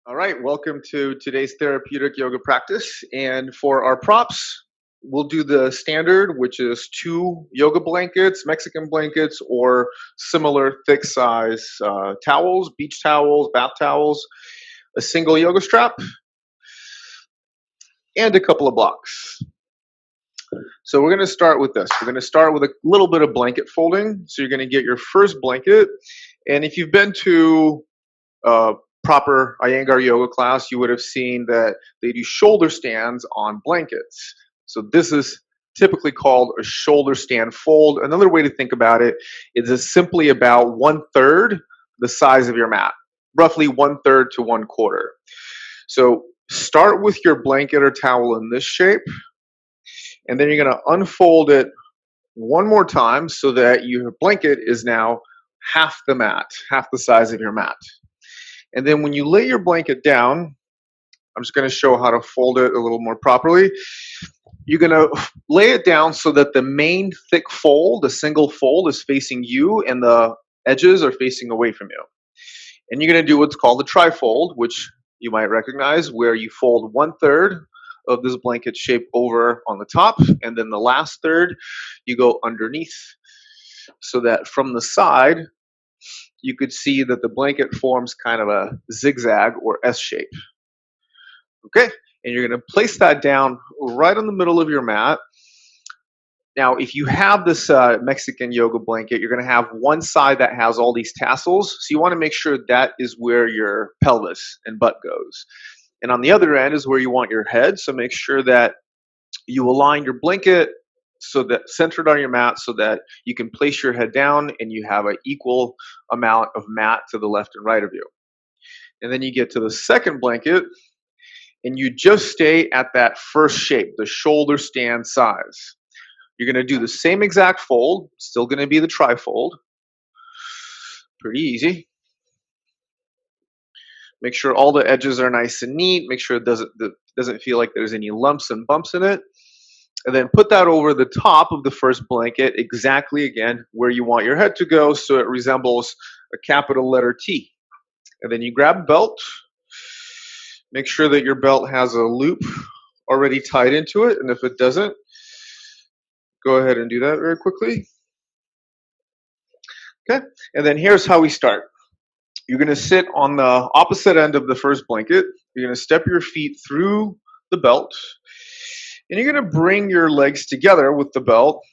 All right, welcome to today's therapeutic yoga practice. And for our props, we'll do the standard, which is 2 yoga blankets, Mexican blankets, or similar thick size towels, beach towels, bath towels, a single yoga strap, and a couple of blocks. So we're going to start with this. We're going to start with a little bit of blanket folding. So you're going to get your first blanket. And if you've been to proper Iyengar yoga class, you would have seen that they do shoulder stands on blankets. So this is typically called a shoulder stand fold. Another way to think about it is it's simply about 1/3 the size of your mat, roughly 1/3 to 1/4. So start with your blanket or towel in this shape, and then you're going to unfold it one more time so that your blanket is now half the mat, half the size of your mat. And then when you lay your blanket down, I'm just going to show how to fold it a little more properly. You're going to lay it down so that the main thick fold, the single fold, is facing you and the edges are facing away from you. And you're going to do what's called the trifold, which you might recognize, where you fold 1/3 of this blanket shape over on the top, and then the last third you go underneath, so that from the side you could see that the blanket forms kind of a zigzag or S shape. Okay, and you're going to place that down right in the middle of your mat. Now, if you have this Mexican yoga blanket, you're going to have one side that has all these tassels. So you want to make sure that is where your pelvis and butt goes. And on the other end is where you want your head. So make sure that you align your blanket so that centered on your mat so that you can place your head down and you have an equal amount of mat to the left and right of you. And then you get to the second blanket and you just stay at that first shape, the shoulder stand size. You're going to do the same exact fold, still going to be the trifold. Pretty easy. Make sure all the edges are nice and neat. Make sure it doesn't feel like there's any lumps and bumps in it. And then put that over the top of the first blanket, exactly again where you want your head to go, so it resembles a capital letter T. And then you grab a belt. Make sure that your belt has a loop already tied into it, and if it doesn't, go ahead and do that very quickly. Okay, and then here's how we start. You're going to sit on the opposite end of the first blanket. You're going to step your feet through the belt, and you're going to bring your legs together with the belt.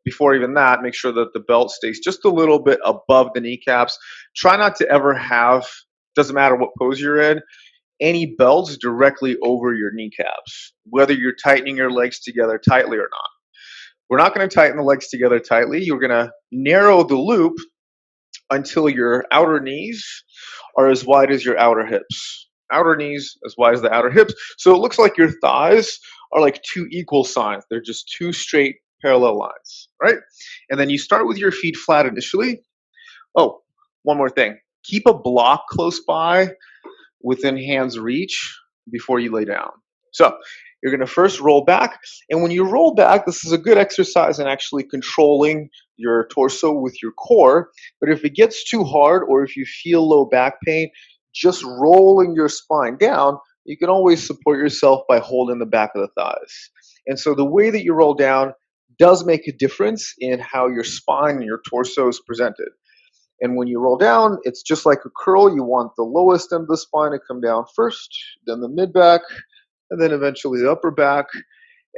Before even that, make sure that the belt stays just a little bit above the kneecaps. Try not to ever have, doesn't matter what pose you're in, any belts directly over your kneecaps, whether you're tightening your legs together tightly or not. We're not going to tighten the legs together tightly. You're going to narrow the loop until your outer knees are as wide as your outer hips. Outer knees as wide as the outer hips. So it looks like your thighs are like 2 equal signs. They're just 2 straight parallel lines, right? And then you start with your feet flat initially. Oh, one more thing. Keep a block close by within hand's reach before you lay down. So you're going to first roll back. And when you roll back, this is a good exercise in actually controlling your torso with your core. But if it gets too hard or if you feel low back pain, just rolling your spine down, you can always support yourself by holding the back of the thighs. And so the way that you roll down does make a difference in how your spine and your torso is presented. And when you roll down, it's just like a curl. You want the lowest end of the spine to come down first, then the mid back, and then eventually the upper back.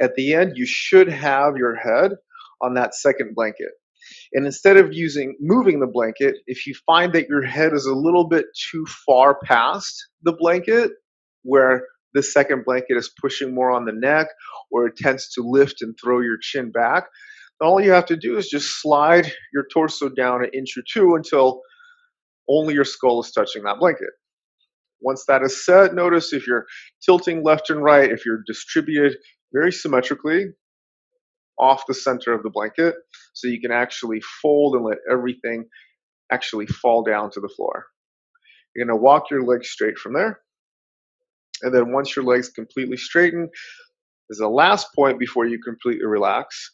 At the end, you should have your head on that second blanket. And instead of moving the blanket, if you find that your head is a little bit too far past the blanket, where the second blanket is pushing more on the neck, or it tends to lift and throw your chin back, all you have to do is just slide your torso down an inch or two until only your skull is touching that blanket. Once that is set, notice if you're tilting left and right, if you're distributed very symmetrically off the center of the blanket, so you can actually fold and let everything actually fall down to the floor. You're going to walk your legs straight from there. And then once your legs completely straighten, is the last point before you completely relax.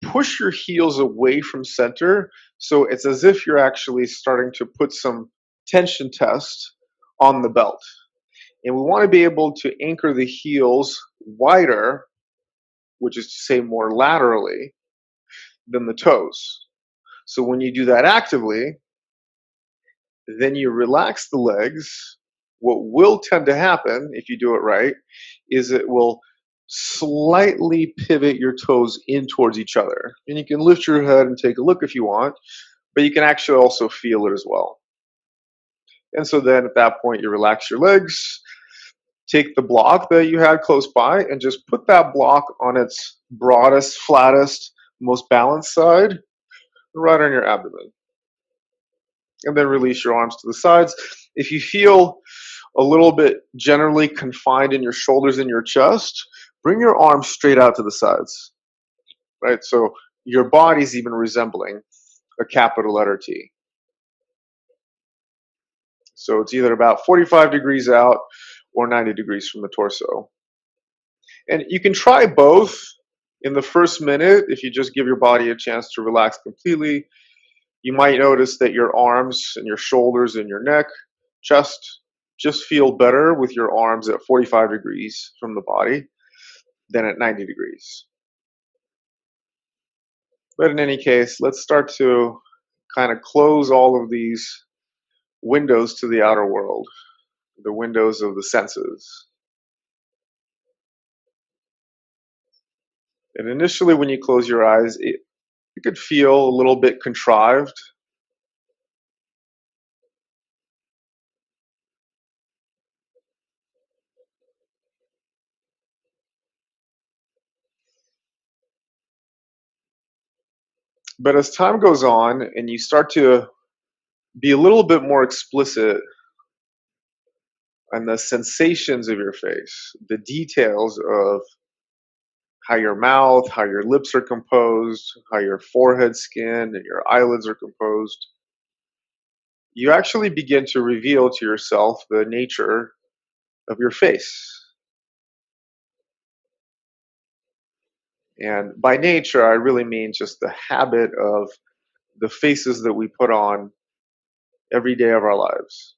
Push your heels away from center, so it's as if you're actually starting to put some tension test on the belt. And we want to be able to anchor the heels wider, which is to say more laterally, than the toes. So when you do that actively, then you relax the legs. What will tend to happen if you do it right is it will slightly pivot your toes in towards each other. And you can lift your head and take a look if you want, but you can actually also feel it as well. And so then at that point, you relax your legs, take the block that you had close by, and just put that block on its broadest, flattest, most balanced side, right on your abdomen. And then release your arms to the sides. If you feel a little bit generally confined in your shoulders and your chest, bring your arms straight out to the sides, right? So your body's even resembling a capital letter T. So it's either about 45 degrees out or 90 degrees from the torso. And you can try both in the first minute if you just give your body a chance to relax completely. You might notice that your arms and your shoulders and your neck, chest just feel better with your arms at 45 degrees from the body than at 90 degrees. But in any case, let's start to kind of close all of these windows to the outer world, the windows of the senses. And initially, when you close your eyes, it could feel a little bit contrived. But as time goes on and you start to be a little bit more explicit on the sensations of your face, the details of how your mouth, how your lips are composed, how your forehead skin and your eyelids are composed, you actually begin to reveal to yourself the nature of your face. And by nature, I really mean just the habit of the faces that we put on every day of our lives.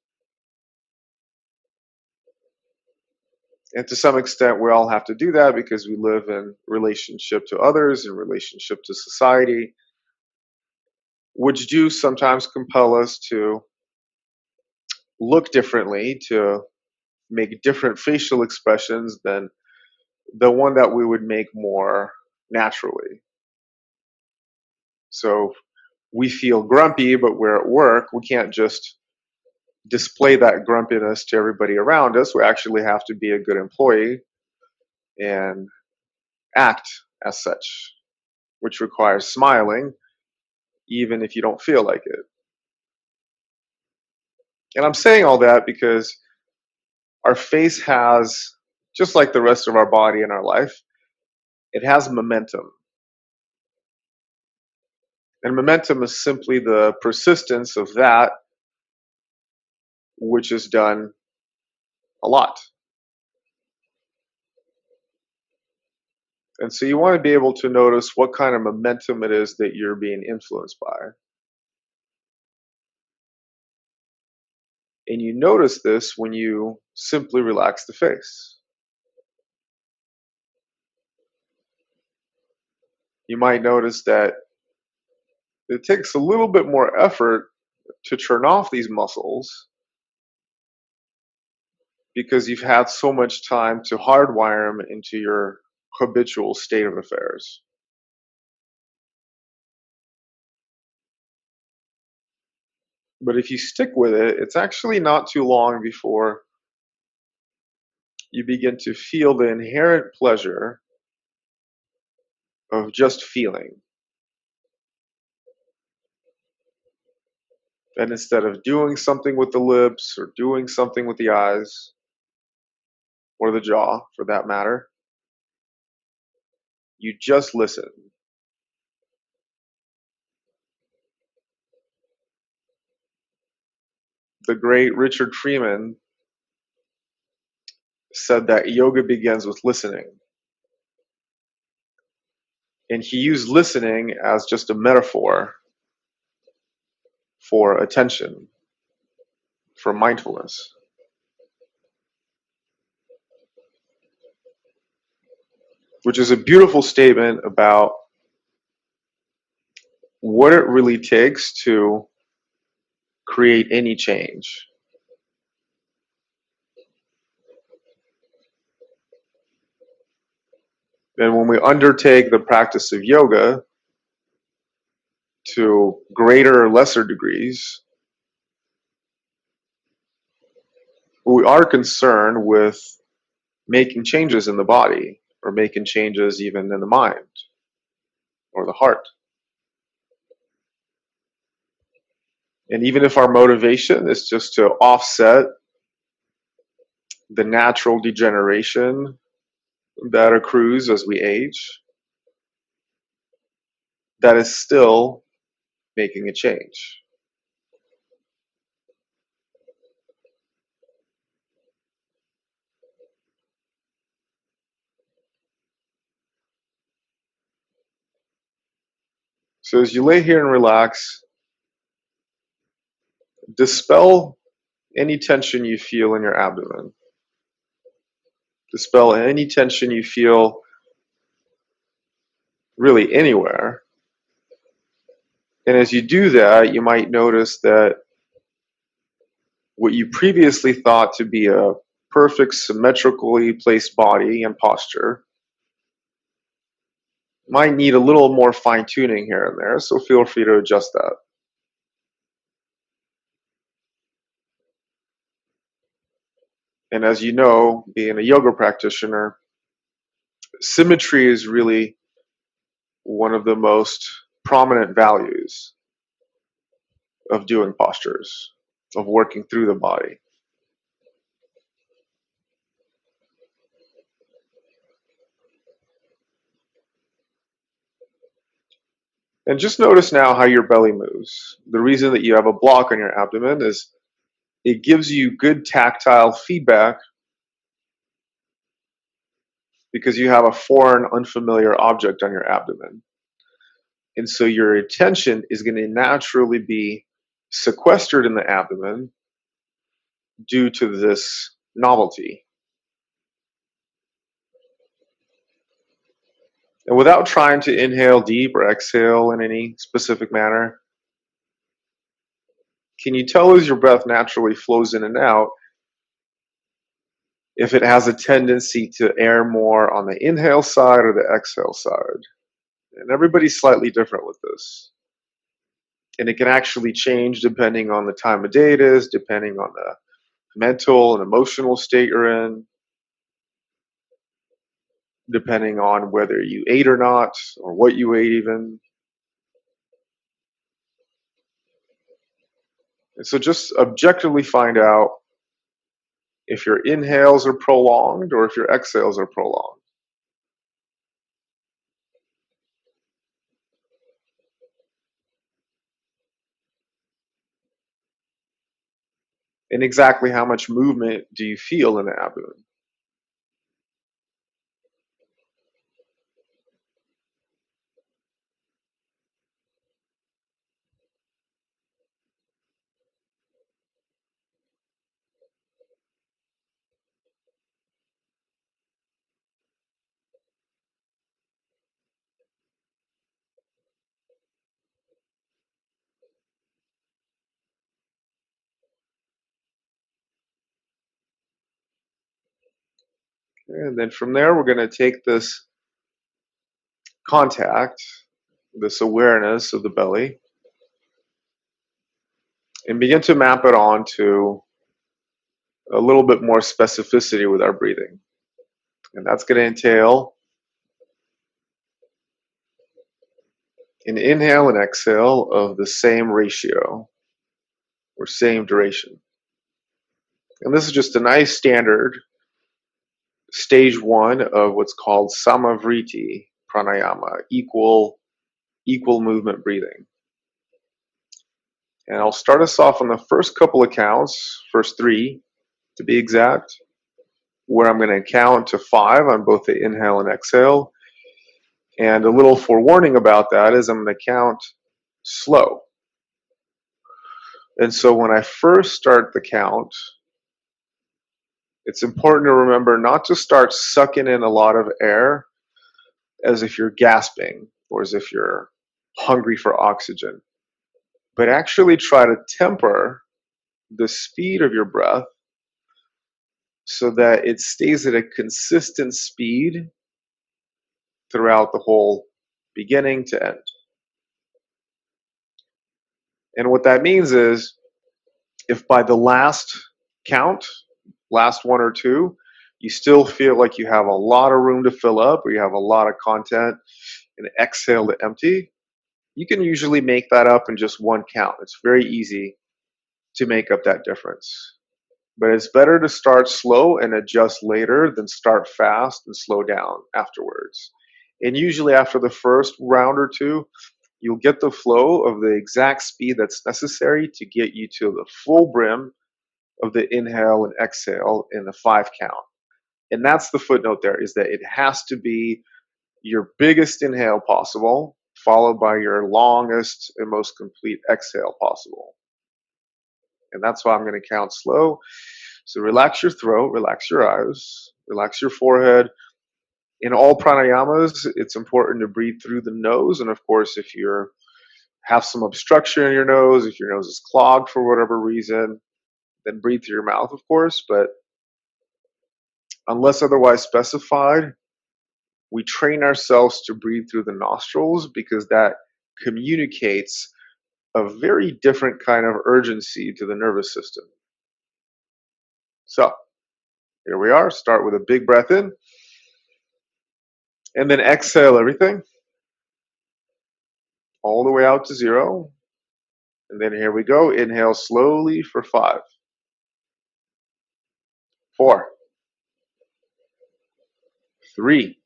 And to some extent, we all have to do that because we live in relationship to others, in relationship to society, which do sometimes compel us to look differently, to make different facial expressions than the one that we would make more naturally. So we feel grumpy, but we're at work. We can't just display that grumpiness to everybody around us. We actually have to be a good employee and act as such, which requires smiling, even if you don't feel like it. And I'm saying all that because our face has, just like the rest of our body and our life, it has momentum. And momentum is simply the persistence of that which is done a lot. And so you want to be able to notice what kind of momentum it is that you're being influenced by. And you notice this when you simply relax the face. You might notice that it takes a little bit more effort to turn off these muscles because you've had so much time to hardwire them into your habitual state of affairs. But if you stick with it, it's actually not too long before you begin to feel the inherent pleasure of just feeling. And instead of doing something with the lips or doing something with the eyes or the jaw for that matter, you just listen. The great Richard Freeman said that yoga begins with listening. And he used listening as just a metaphor for attention, for mindfulness. which is a beautiful statement about what it really takes to create any change. And when we undertake the practice of yoga to greater or lesser degrees, we are concerned with making changes in the body or making changes even in the mind or the heart. And even if our motivation is just to offset the natural degeneration that accrues as we age, that is still making a change. So as you lay here and relax, dispel any tension you feel in your abdomen. Dispel any tension you feel really anywhere. And as you do that, you might notice that what you previously thought to be a perfect, symmetrically placed body and posture might need a little more fine tuning here and there, so feel free to adjust that. And as you know, being a yoga practitioner, symmetry is really one of the most prominent values of doing postures, of working through the body. And just notice now how your belly moves. The reason that you have a block on your abdomen is it gives you good tactile feedback because you have a foreign, unfamiliar object on your abdomen. And so your attention is going to naturally be sequestered in the abdomen due to this novelty. And without trying to inhale deep or exhale in any specific manner, can you tell as your breath naturally flows in and out if it has a tendency to air more on the inhale side or the exhale side? And everybody's slightly different with this. And it can actually change depending on the time of day it is, depending on the mental and emotional state you're in, depending on whether you ate or not, or what you ate even. And so just objectively find out if your inhales are prolonged or if your exhales are prolonged. And exactly how much movement do you feel in the abdomen? And then from there, we're going to take this contact, this awareness of the belly, and begin to map it onto a little bit more specificity with our breathing. And that's going to entail an inhale and exhale of the same ratio or same duration. And this is just a nice standard stage one of what's called samavriti pranayama, equal movement breathing. And I'll start us off on the first couple of counts, first three to be exact, where I'm going to count to 5 on both the inhale and exhale. And a little forewarning about that is I'm going to count slow. And so when I first start the count, it's important to remember not to start sucking in a lot of air as if you're gasping or as if you're hungry for oxygen, but actually try to temper the speed of your breath so that it stays at a consistent speed throughout the whole beginning to end. And what that means is if by the last count, last one or two, you still feel like you have a lot of room to fill up or you have a lot of content and exhale to empty, you can usually make that up in just one count. It's very easy to make up that difference. But it's better to start slow and adjust later than start fast and slow down afterwards. And usually after the first round or two, you'll get the flow of the exact speed that's necessary to get you to the full brim of the inhale and exhale in the 5 count. And that's the footnote there, is that it has to be your biggest inhale possible, followed by your longest and most complete exhale possible. And that's why I'm going to count slow. So relax your throat, relax your eyes, relax your forehead. In all pranayamas, it's important to breathe through the nose. And of course, if you have some obstruction in your nose, if your nose is clogged for whatever reason, then breathe through your mouth, of course. But unless otherwise specified, we train ourselves to breathe through the nostrils because that communicates a very different kind of urgency to the nervous system. So here we are. Start with a big breath in and then exhale everything all the way out to 0. And then here we go. Inhale slowly for 5, 4, 3,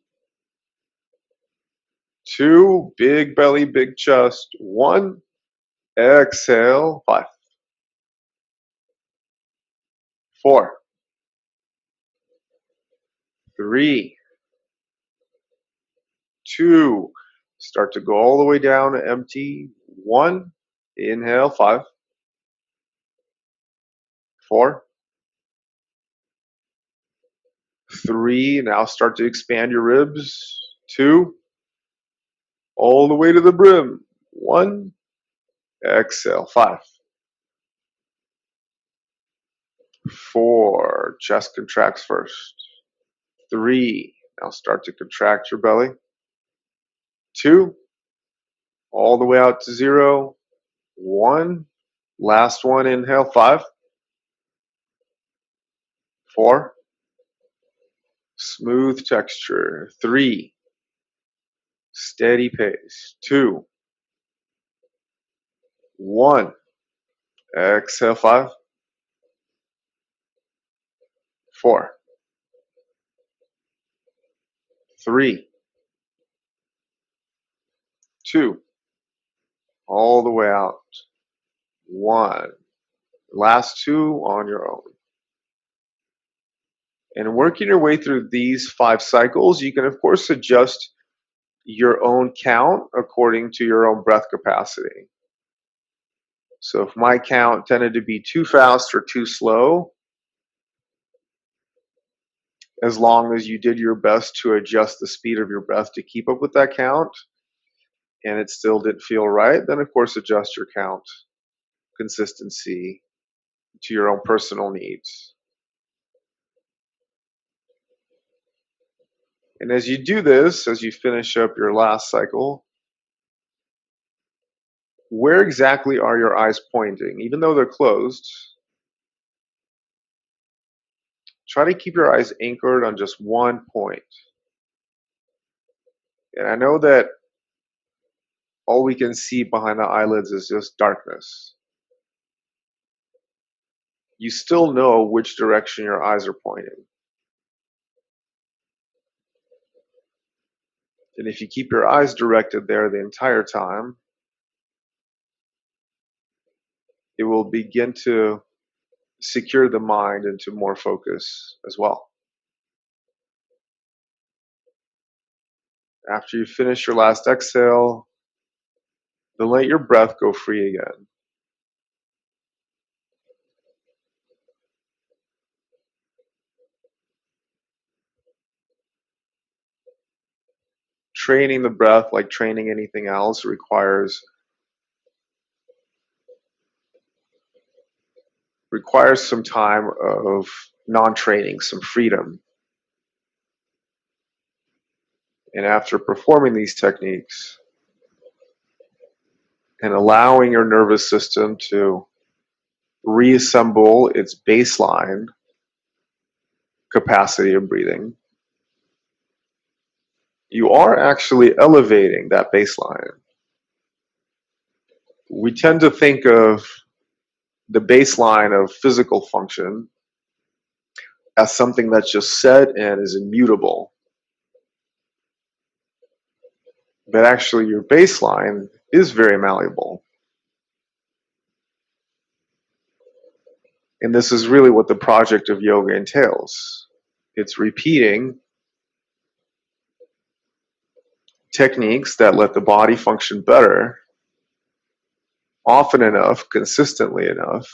2, big belly, big chest, 1, exhale, 5, 4, 3, 2, start to go all the way down to empty, 1, inhale, 5, 4, 3, now start to expand your ribs, 2, all the way to the brim, 1, exhale, 5, 4, chest contracts first, 3, now start to contract your belly, 2, all the way out to 0, 1, last one, inhale, 5, 4, smooth texture, 3, steady pace, 2, 1, exhale, 5, 4, 3, 2, all the way out, 1, last 2 on your own. And working your way through these 5 cycles, you can of course adjust your own count according to your own breath capacity. So if my count tended to be too fast or too slow, as long as you did your best to adjust the speed of your breath to keep up with that count, and it still didn't feel right, then of course adjust your count consistency to your own personal needs. And as you do this, as you finish up your last cycle, where exactly are your eyes pointing? Even though they're closed, try to keep your eyes anchored on just one point. And I know that all we can see behind the eyelids is just darkness. You still know which direction your eyes are pointing. And if you keep your eyes directed there the entire time, it will begin to secure the mind into more focus as well. After you finish your last exhale, then let your breath go free again. training the breath, like training anything else, requires some time of non-training, some freedom. And after performing these techniques and allowing your nervous system to reassemble its baseline capacity of breathing, you are actually elevating that baseline. We tend to think of the baseline of physical function as something that's just set and is immutable. But actually, your baseline is very malleable. And this is really what the project of yoga entails. It's repeating techniques that let the body function better, often enough, consistently enough,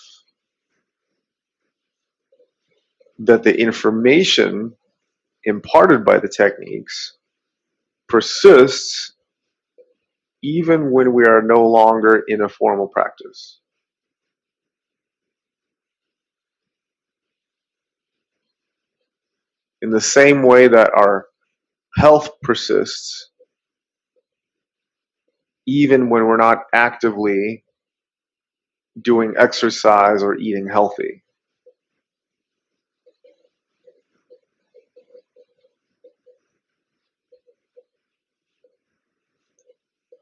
that the information imparted by the techniques persists even when we are no longer in a formal practice. In the same way that our health persists even when we're not actively doing exercise or eating healthy.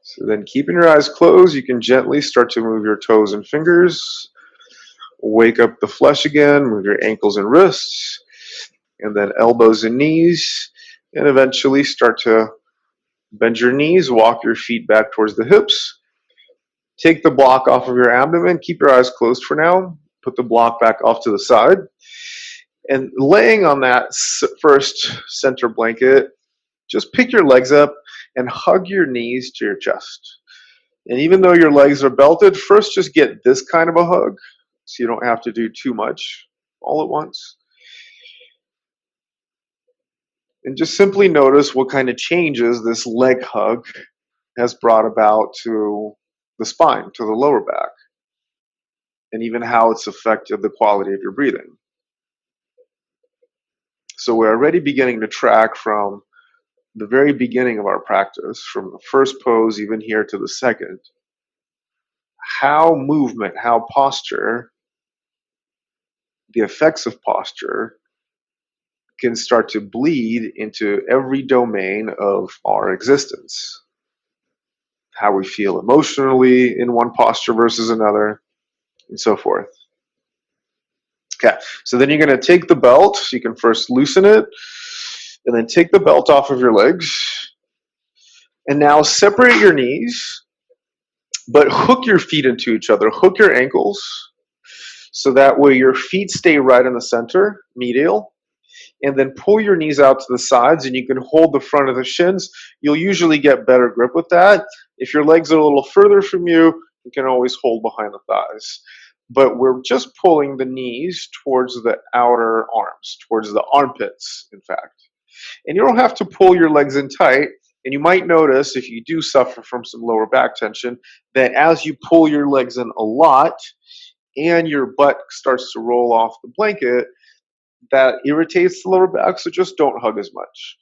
So then, keeping your eyes closed, you can gently start to move your toes and fingers, wake up the flesh again, move your ankles and wrists, and then elbows and knees, and eventually start to bend your knees, walk your feet back towards the hips, take the block off of your abdomen, keep your eyes closed for now, put the block back off to the side, and laying on that first center blanket, just pick your legs up and hug your knees to your chest. And even though your legs are belted, first just get this kind of a hug so you don't have to do too much all at once. And just simply notice what kind of changes this leg hug has brought about to the spine, to the lower back, and even how it's affected the quality of your breathing. So we're already beginning to track from the very beginning of our practice, from the first pose even here to the second, how movement, how posture, the effects of posture can start to bleed into every domain of our existence. How we feel emotionally in one posture versus another, and so forth. Okay, so then you're going to take the belt. So you can first loosen it, and then take the belt off of your legs. And now separate your knees, but hook your feet into each other. Hook your ankles, so that way your feet stay right in the center, medial. And then pull your knees out to the sides, and you can hold the front of the shins. You'll usually get better grip with that. If your legs are a little further from you, you can always hold behind the thighs. But we're just pulling the knees towards the outer arms, towards the armpits, in fact. And you don't have to pull your legs in tight. And you might notice, if you do suffer from some lower back tension, that as you pull your legs in a lot and your butt starts to roll off the blanket, that irritates the lower back, so just don't hug as much.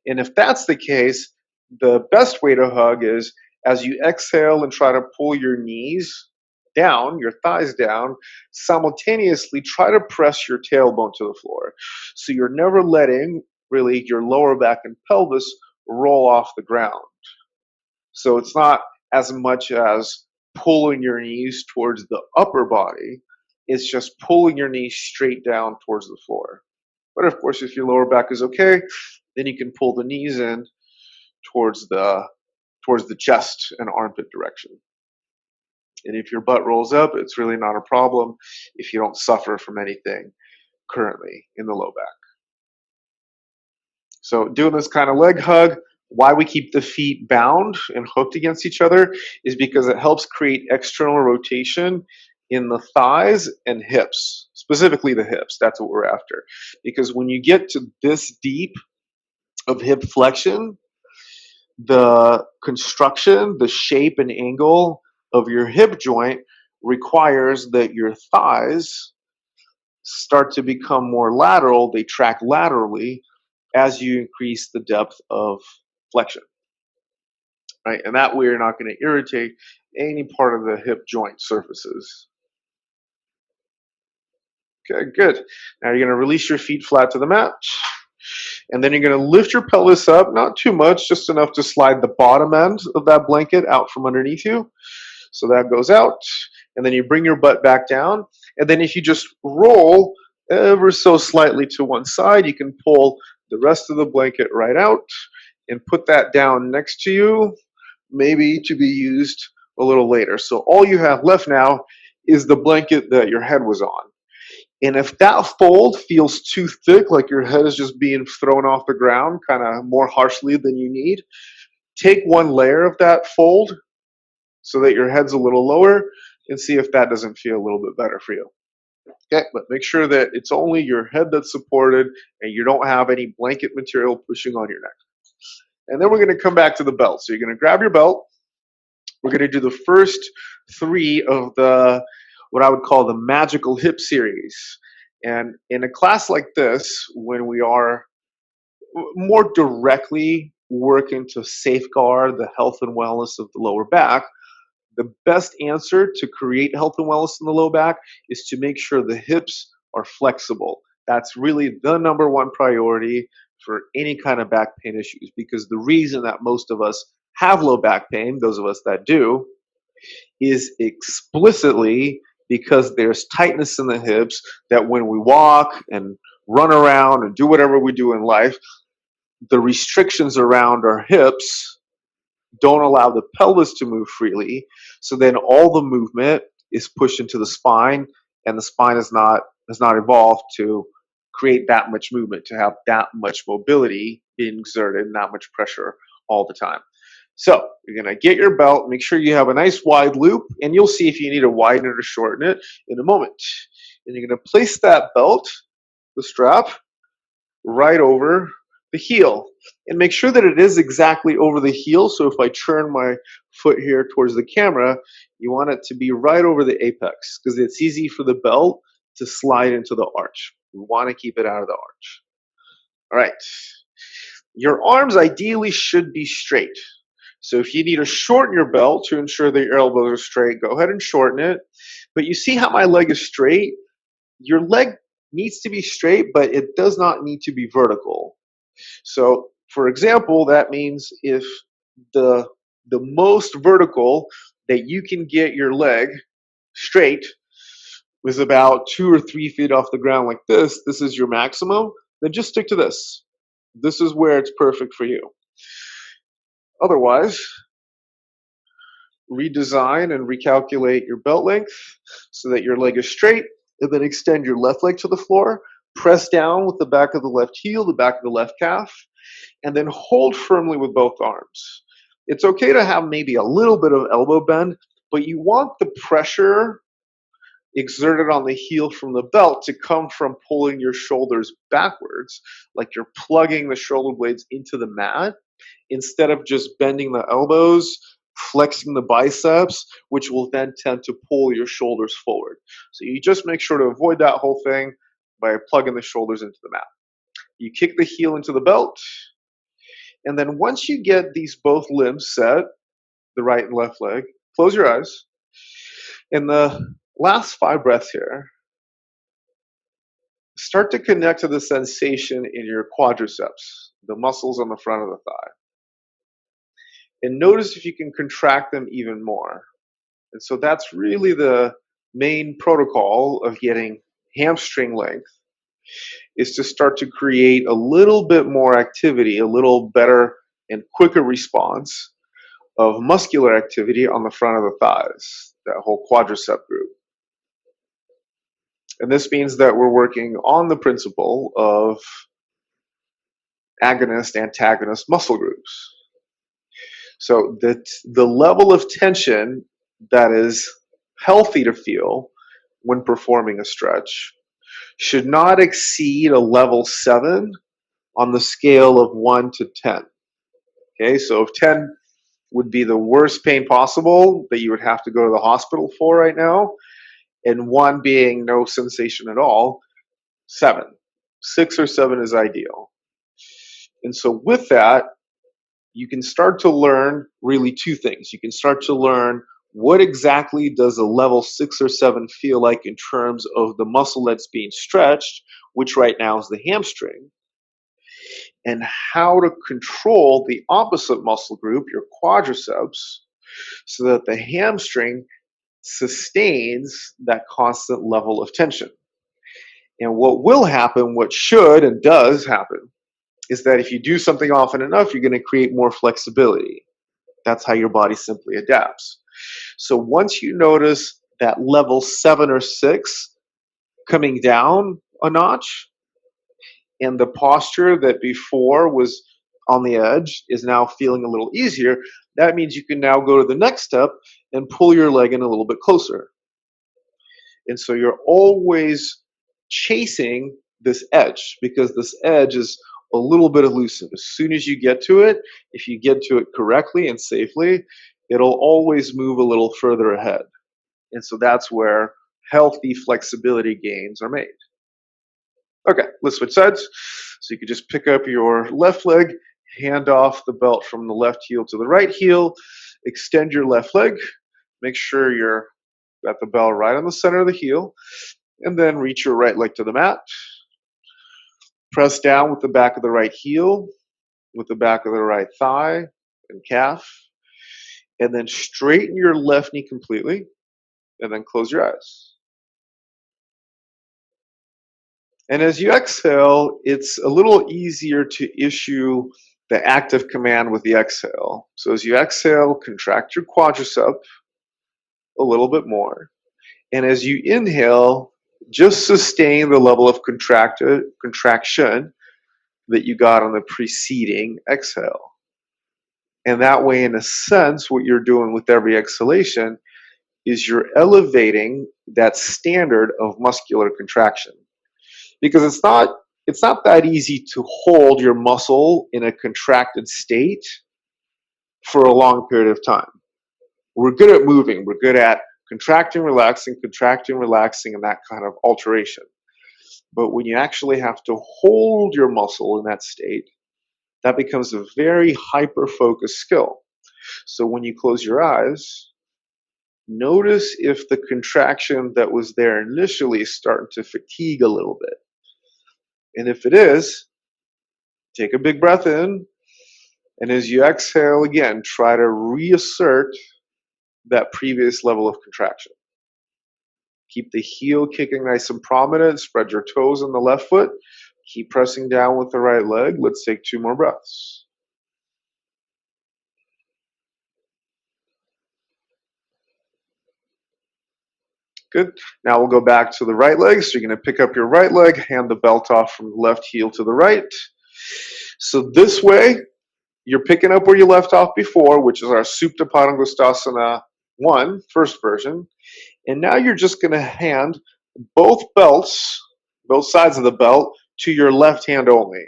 And if that's the case, the best way to hug is as you exhale and try to pull your knees down, your thighs down, simultaneously try to press your tailbone to the floor. So you're never letting really your lower back and pelvis roll off the ground. So it's not as much as pulling your knees towards the upper body, it's just pulling your knees straight down towards the floor. But of course, if your lower back is okay, then you can pull the knees in towards the chest and armpit direction. And if your butt rolls up, it's really not a problem if you don't suffer from anything currently in the low back. So doing this kind of leg hug, why we keep the feet bound and hooked against each other is because it helps create external rotation in the thighs and hips, specifically the hips. That's what we're after. Because when you get to this deep of hip flexion, the construction, the shape and angle of your hip joint requires that your thighs start to become more lateral. They track laterally as you increase the depth of flexion, right? And that way you're not going to irritate any part of the hip joint surfaces. Okay, good. Now you're going to release your feet flat to the mat. And then you're going to lift your pelvis up, not too much, just enough to slide the bottom end of that blanket out from underneath you. So that goes out. And then you bring your butt back down. And then if you just roll ever so slightly to one side, you can pull the rest of the blanket right out and put that down next to you, maybe to be used a little later. So all you have left now is the blanket that your head was on. And if that fold feels too thick, like your head is just being thrown off the ground kind of more harshly than you need, take one layer of that fold so that your head's a little lower and see if that doesn't feel a little bit better for you. Okay, but make sure that it's only your head that's supported and you don't have any blanket material pushing on your neck. And then we're going to come back to the belt. So you're going to grab your belt. We're going to do the first 3 of the what I would call the magical hip series. And in a class like this, when we are more directly working to safeguard the health and wellness of the lower back, the best answer to create health and wellness in the low back is to make sure the hips are flexible. That's really the number one priority for any kind of back pain issues, because the reason that most of us have low back pain, those of us that do, is explicitly because there's tightness in the hips that when we walk and run around and do whatever we do in life, the restrictions around our hips don't allow the pelvis to move freely. So then all the movement is pushed into the spine, and the spine has not evolved to create that much movement, to have that much mobility being exerted and that much pressure all the time. So you're going to get your belt, make sure you have a nice wide loop, and you'll see if you need to widen it or shorten it in a moment. And you're going to place that belt, the strap, right over the heel. And make sure that it is exactly over the heel. So if I turn my foot here towards the camera, you want it to be right over the apex, because it's easy for the belt to slide into the arch. We want to keep it out of the arch. All right. Your arms ideally should be straight. So if you need to shorten your belt to ensure that your elbows are straight, go ahead and shorten it. But you see how my leg is straight? Your leg needs to be straight, but it does not need to be vertical. So, for example, that means if the most vertical that you can get your leg straight is about 2 or 3 feet off the ground like this is your maximum, then just stick to this. This is where it's perfect for you. Otherwise, redesign and recalculate your belt length so that your leg is straight, and then extend your left leg to the floor. Press down with the back of the left heel, the back of the left calf, and then hold firmly with both arms. It's okay to have maybe a little bit of elbow bend, but you want the pressure exerted on the heel from the belt to come from pulling your shoulders backwards, like you're plugging the shoulder blades into the mat, instead of just bending the elbows, flexing the biceps, which will then tend to pull your shoulders forward. So you just make sure to avoid that whole thing by plugging the shoulders into the mat. You kick the heel into the belt, and then once you get these both limbs set, the right and left leg, close your eyes. In the last 5 breaths here, start to connect to the sensation in your quadriceps, the muscles on the front of the thigh. And notice if you can contract them even more. And so that's really the main protocol of getting hamstring length, is to start to create a little bit more activity, a little better and quicker response of muscular activity on the front of the thighs, that whole quadricep group. And this means that we're working on the principle of agonist-antagonist muscle groups. So the level of tension that is healthy to feel when performing a stretch should not exceed a level 7 on the scale of 1 to 10. Okay, so if 10 would be the worst pain possible that you would have to go to the hospital for right now, and 1 being no sensation at all, 7. 6 or 7 is ideal. And so with that, you can start to learn really 2 things. You can start to learn what exactly does a level 6 or 7 feel like in terms of the muscle that's being stretched, which right now is the hamstring, and how to control the opposite muscle group, your quadriceps, so that the hamstring sustains that constant level of tension. And what will happen, what should and does happen, is that if you do something often enough, you're going to create more flexibility. That's how your body simply adapts. So once you notice that level 7 or 6 coming down a notch, and the posture that before was on the edge is now feeling a little easier, that means you can now go to the next step and pull your leg in a little bit closer. And so you're always chasing this edge, because this edge is a little bit elusive. As soon as you get to it, if you get to it correctly and safely, it'll always move a little further ahead. And so that's where healthy flexibility gains are made. Okay, let's switch sides. So you can just pick up your left leg, hand off the belt from the left heel to the right heel, extend your left leg, make sure you're got the belt right on the center of the heel, and then reach your right leg to the mat. Press down with the back of the right heel, with the back of the right thigh and calf, and then straighten your left knee completely, and then close your eyes. And as you exhale, it's a little easier to issue the active command with the exhale. So as you exhale, contract your quadricep a little bit more. And as you inhale, just sustain the level of contraction that you got on the preceding exhale. And that way, in a sense, what you're doing with every exhalation is you're elevating that standard of muscular contraction. Because it's not that easy to hold your muscle in a contracted state for a long period of time. We're good at moving. We're good at contracting, relaxing, and that kind of alteration. But when you actually have to hold your muscle in that state, that becomes a very hyper-focused skill. So when you close your eyes, notice if the contraction that was there initially is starting to fatigue a little bit. And if it is, take a big breath in, and as you exhale again, try to reassert that previous level of contraction. Keep the heel kicking nice and prominent, spread your toes on the left foot, keep pressing down with the right leg. Let's take 2 more breaths. Good. Now we'll go back to the right leg. So you're going to pick up your right leg, hand the belt off from the left heel to the right. So this way, you're picking up where you left off before, which is our Supta Padangusthasana 1, first version. And now you're just going to hand both belts, both sides of the belt, to your left hand only.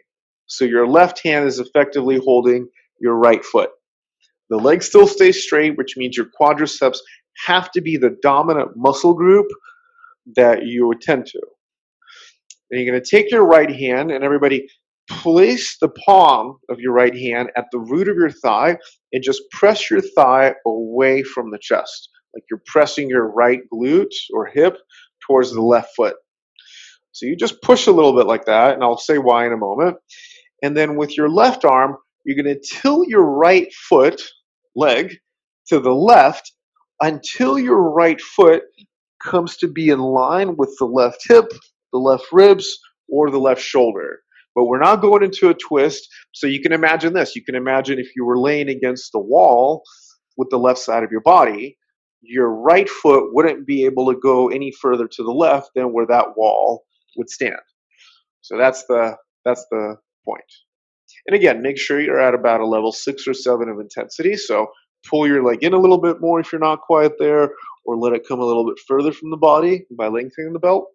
So your left hand is effectively holding your right foot. The leg still stays straight, which means your quadriceps have to be the dominant muscle group that you attend to. And you're going to take your right hand, and everybody place the palm of your right hand at the root of your thigh and just press your thigh away from the chest, like you're pressing your right glute or hip towards the left foot. So you just push a little bit like that, and I'll say why in a moment. And then with your left arm, you're going to tilt your right foot, leg, to the left until your right foot comes to be in line with the left hip, the left ribs, or the left shoulder. But we're not going into a twist. So you can imagine this. You can imagine if you were laying against the wall with the left side of your body, your right foot wouldn't be able to go any further to the left than where that wall would stand. So that's the point. And again, make sure you're at about a level 6 or 7 of intensity. So pull your leg in a little bit more if you're not quite there, or let it come a little bit further from the body by lengthening the belt.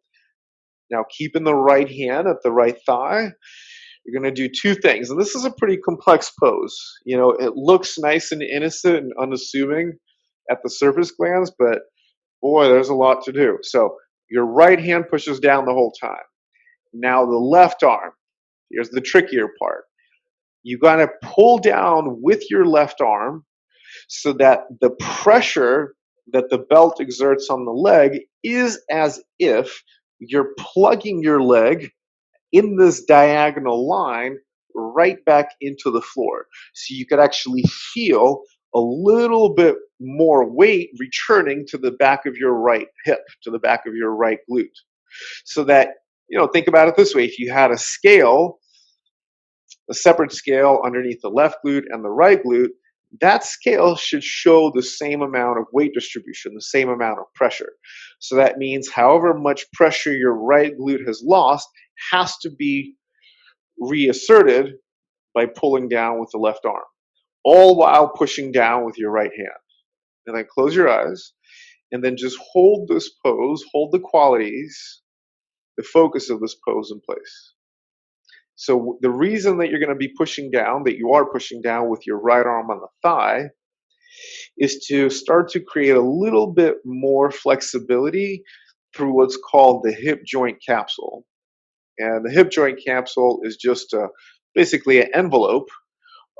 Now keeping the right hand at the right thigh, you're going to do two things. And this is a pretty complex pose. You know, it looks nice and innocent and unassuming at the surface glance, but boy, there's a lot to do. So your right hand pushes down the whole time. Now the left arm, here's the trickier part. You got to pull down with your left arm so that the pressure that the belt exerts on the leg is as if you're plugging your leg in this diagonal line right back into the floor. So you could actually feel a little bit more weight returning to the back of your right hip, to the back of your right glute. So that, you know, think about it this way. If you had a scale, a separate scale underneath the left glute and the right glute, that scale should show the same amount of weight distribution, the same amount of pressure. So that means however much pressure your right glute has lost has to be reasserted by pulling down with the left arm, all while pushing down with your right hand. And then close your eyes and then just hold this pose, hold the qualities, the focus of this pose in place. So the reason that you're going to be pushing down, that you are pushing down with your right arm on the thigh, is to start to create a little bit more flexibility through what's called the hip joint capsule. And the hip joint capsule is just basically an envelope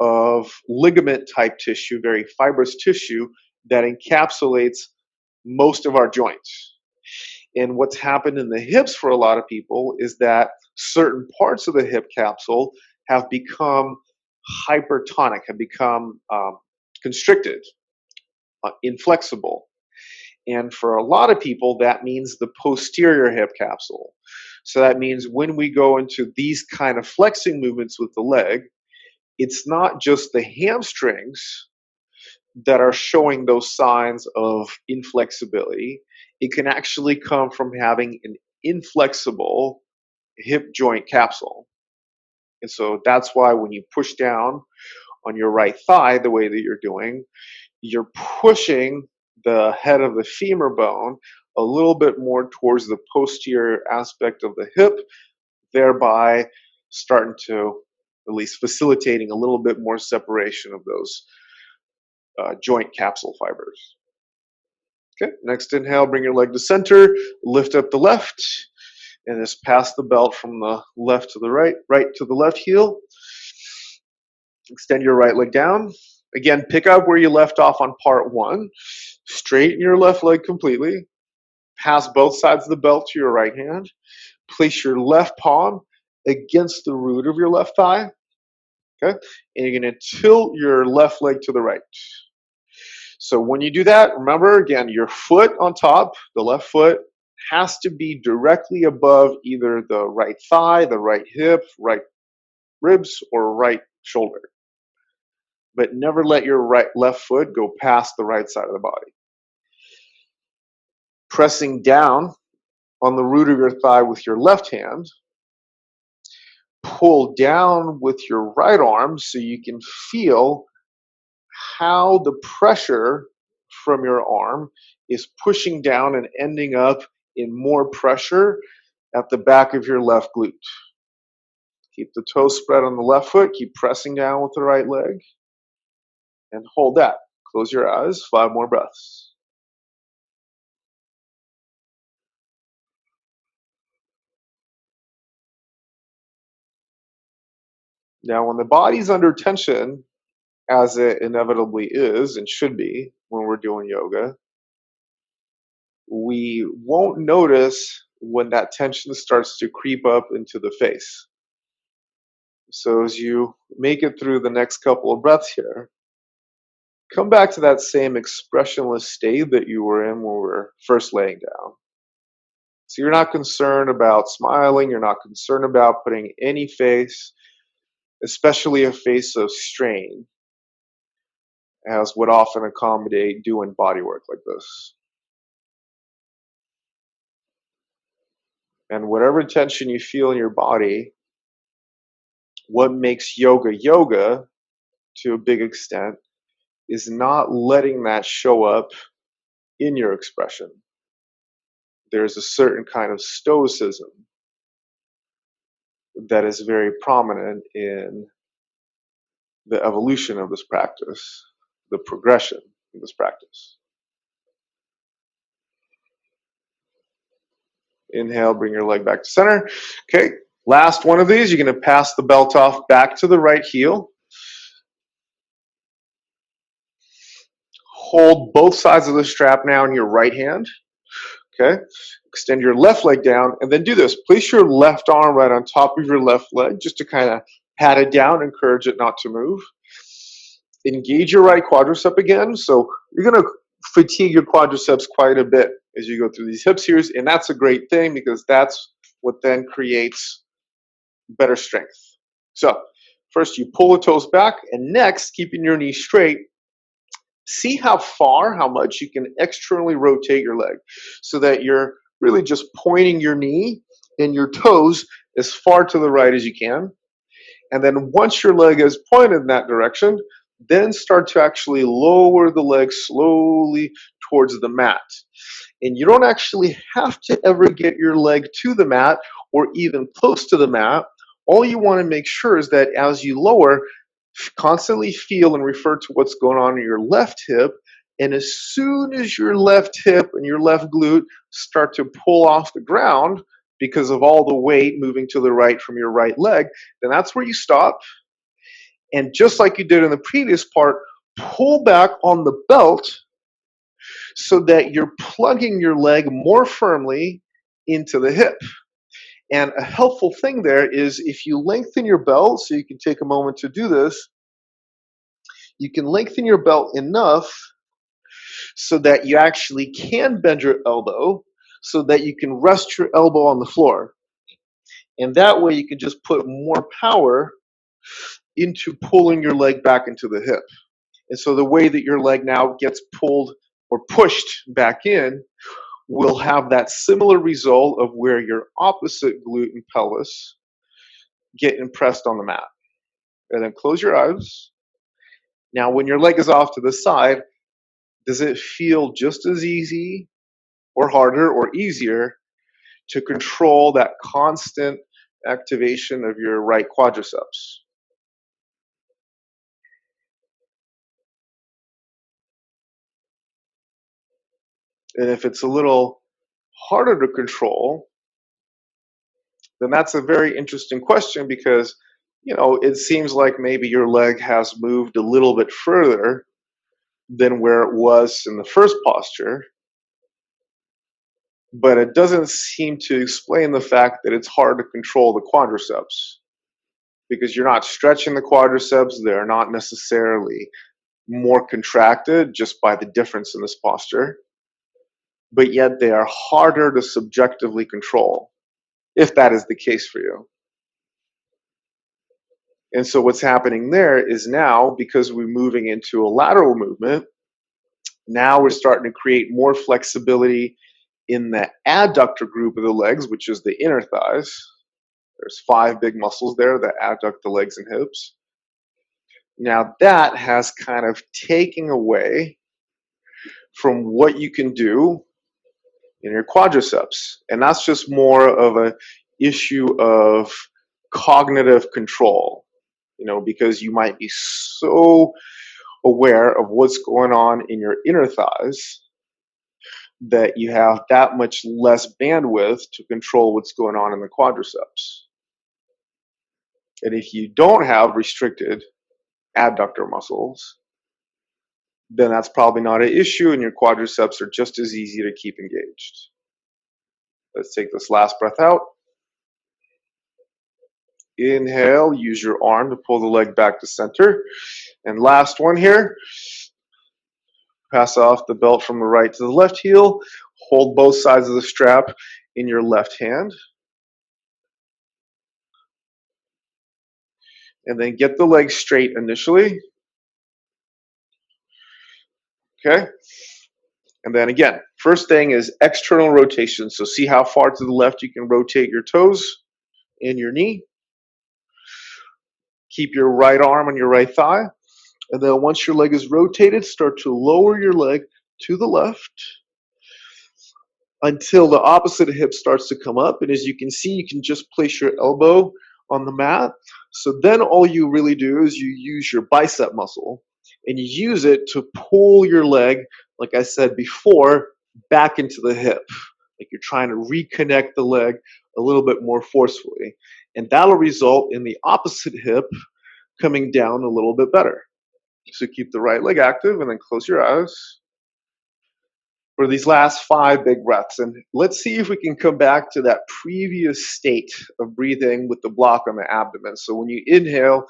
of ligament type tissue, very fibrous tissue that encapsulates most of our joints. And what's happened in the hips for a lot of people is that certain parts of the hip capsule have become hypertonic, have become constricted, inflexible. And for a lot of people, that means the posterior hip capsule. So that means when we go into these kind of flexing movements with the leg, it's not just the hamstrings that are showing those signs of inflexibility. It can actually come from having an inflexible hip joint capsule. And so that's why when you push down on your right thigh the way that you're pushing the head of the femur bone a little bit more towards the posterior aspect of the hip, thereby starting to at least facilitating a little bit more separation of those joint capsule fibers. Okay, next inhale, bring your leg to center, lift up the left, and just pass the belt from the left to the right, right to the left heel. Extend your right leg down. Again, pick up where you left off on part one. Straighten your left leg completely. Pass both sides of the belt to your right hand. Place your left palm against the root of your left thigh. Okay, and you're going to tilt your left leg to the right. So when you do that, remember again, your foot on top, the left foot, has to be directly above either the right thigh, the right hip, right ribs, or right shoulder. But never let your left foot go past the right side of the body. Pressing down on the root of your thigh with your left hand, pull down with your right arm so you can feel how the pressure from your arm is pushing down and ending up in more pressure at the back of your left glute. Keep the toes spread on the left foot, keep pressing down with the right leg, and hold that. Close your eyes, 5 more breaths. Now, when the body's under tension, as it inevitably is and should be when we're doing yoga, we won't notice when that tension starts to creep up into the face. So as you make it through the next couple of breaths here, come back to that same expressionless state that you were in when we were first laying down. So you're not concerned about smiling, you're not concerned about putting any face, especially a face of strain, as would often accommodate doing body work like this. And whatever tension you feel in your body, what makes yoga yoga to a big extent is not letting that show up in your expression. There's a certain kind of stoicism that is very prominent in the evolution of this practice, the progression of this practice. Inhale, bring your leg back to center. Okay, last one of these. You're going to pass the belt off back to the right heel. Hold both sides of the strap now in your right hand. Okay, extend your left leg down and then do this. Place your left arm right on top of your left leg just to kind of pat it down, encourage it not to move. Engage your right quadricep again. So you're going to fatigue your quadriceps quite a bit as you go through these hip series, and that's a great thing because that's what then creates better strength. So first you pull the toes back, and next, keeping your knee straight, see how much you can externally rotate your leg so that you're really just pointing your knee and your toes as far to the right as you can. And then once your leg is pointed in that direction, then start to actually lower the leg slowly towards the mat. And you don't actually have to ever get your leg to the mat or even close to the mat. All you want to make sure is that as you lower, constantly feel and refer to what's going on in your left hip. And as soon as your left hip and your left glute start to pull off the ground because of all the weight moving to the right from your right leg, then that's where you stop. And just like you did in the previous part, pull back on the belt so that you're plugging your leg more firmly into the hip. And a helpful thing there is if you lengthen your belt, so you can take a moment to do this, you can lengthen your belt enough so that you actually can bend your elbow so that you can rest your elbow on the floor. And that way you can just put more power into pulling your leg back into the hip. And so the way that your leg now gets pulled or pushed back in will have that similar result of where your opposite glute and pelvis get impressed on the mat. And then close your eyes. Now, when your leg is off to the side, does it feel just as easy or harder or easier to control that constant activation of your right quadriceps? And if it's a little harder to control, then that's a very interesting question because, it seems like maybe your leg has moved a little bit further than where it was in the first posture, but it doesn't seem to explain the fact that it's hard to control the quadriceps because you're not stretching the quadriceps. They're not necessarily more contracted just by the difference in this posture, but yet they are harder to subjectively control, if that is the case for you. And so what's happening there is now, because we're moving into a lateral movement, now we're starting to create more flexibility in the adductor group of the legs, which is the inner thighs. There's 5 big muscles there that adduct the legs and hips. Now that has kind of taken away from what you can do in your quadriceps. And that's just more of an issue of cognitive control, because you might be so aware of what's going on in your inner thighs that you have that much less bandwidth to control what's going on in the quadriceps. And if you don't have restricted adductor muscles, then that's probably not an issue, and your quadriceps are just as easy to keep engaged. Let's take this last breath out. Inhale, use your arm to pull the leg back to center. And last one here. Pass off the belt from the right to the left heel. Hold both sides of the strap in your left hand. And then get the leg straight initially. Okay. And then again, first thing is external rotation. So see how far to the left you can rotate your toes and your knee. Keep your right arm on your right thigh. And then once your leg is rotated, start to lower your leg to the left until the opposite hip starts to come up. And as you can see, you can just place your elbow on the mat. So then all you really do is you use your bicep muscle and you use it to pull your leg, like I said before, back into the hip. Like you're trying to reconnect the leg a little bit more forcefully. And that'll result in the opposite hip coming down a little bit better. So keep the right leg active and then close your eyes for these last 5 big breaths. And let's see if we can come back to that previous state of breathing with the block on the abdomen. So when you inhale,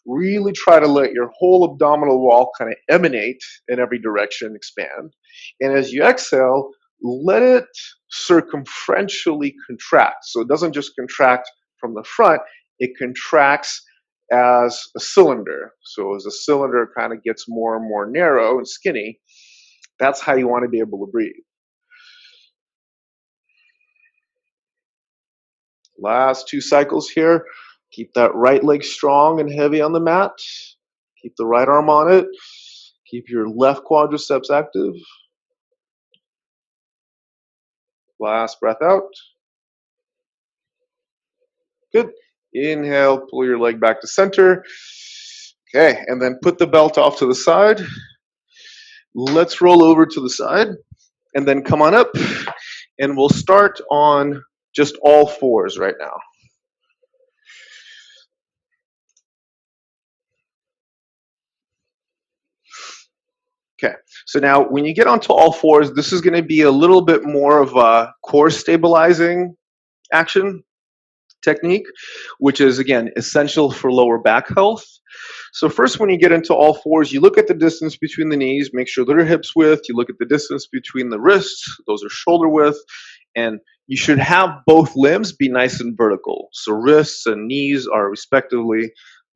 really try to let your whole abdominal wall kind of emanate in every direction, expand. And as you exhale, let it circumferentially contract. So it doesn't just contract from the front, it contracts as a cylinder. So as a cylinder kind of gets more and more narrow and skinny, that's how you want to be able to breathe. Last 2 cycles here. Keep that right leg strong and heavy on the mat. Keep the right arm on it. Keep your left quadriceps active. Last breath out. Good. Inhale, pull your leg back to center. Okay, and then put the belt off to the side. Let's roll over to the side and then come on up. And we'll start on just all 4s right now. Okay, so now when you get onto all 4s, this is going to be a little bit more of a core stabilizing action technique, which is, again, essential for lower back health. So first, when you get into all 4s, you look at the distance between the knees, make sure they're hips width. You look at the distance between the wrists, those are shoulder width, and you should have both limbs be nice and vertical. So wrists and knees are respectively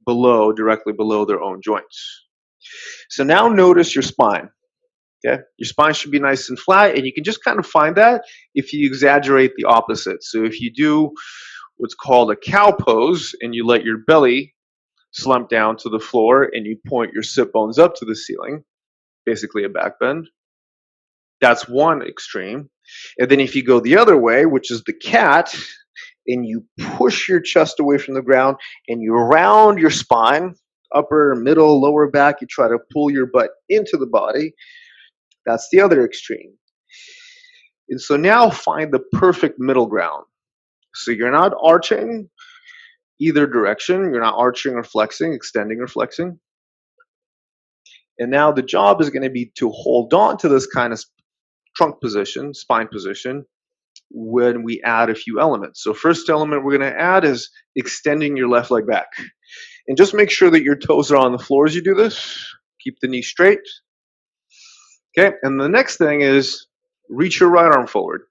directly below their own joints. So now notice your spine. Okay, your spine should be nice and flat, and you can just kind of find that if you exaggerate the opposite. So if you do what's called a cow pose and you let your belly slump down to the floor and you point your sit bones up to the ceiling, basically a back bend, that's one extreme. And then if you go the other way, which is the cat, and you push your chest away from the ground and you round your spine, upper, middle, lower back, you try to pull your butt into the body, that's the other extreme. And so now find the perfect middle ground. So you're not arching either direction. You're not arching or flexing, extending or flexing. And now the job is going to be to hold on to this kind of trunk position, spine position, when we add a few elements. So first element we're going to add is extending your left leg back. And just make sure that your toes are on the floor as you do this. Keep the knee straight. Okay, and the next thing is reach your right arm forward.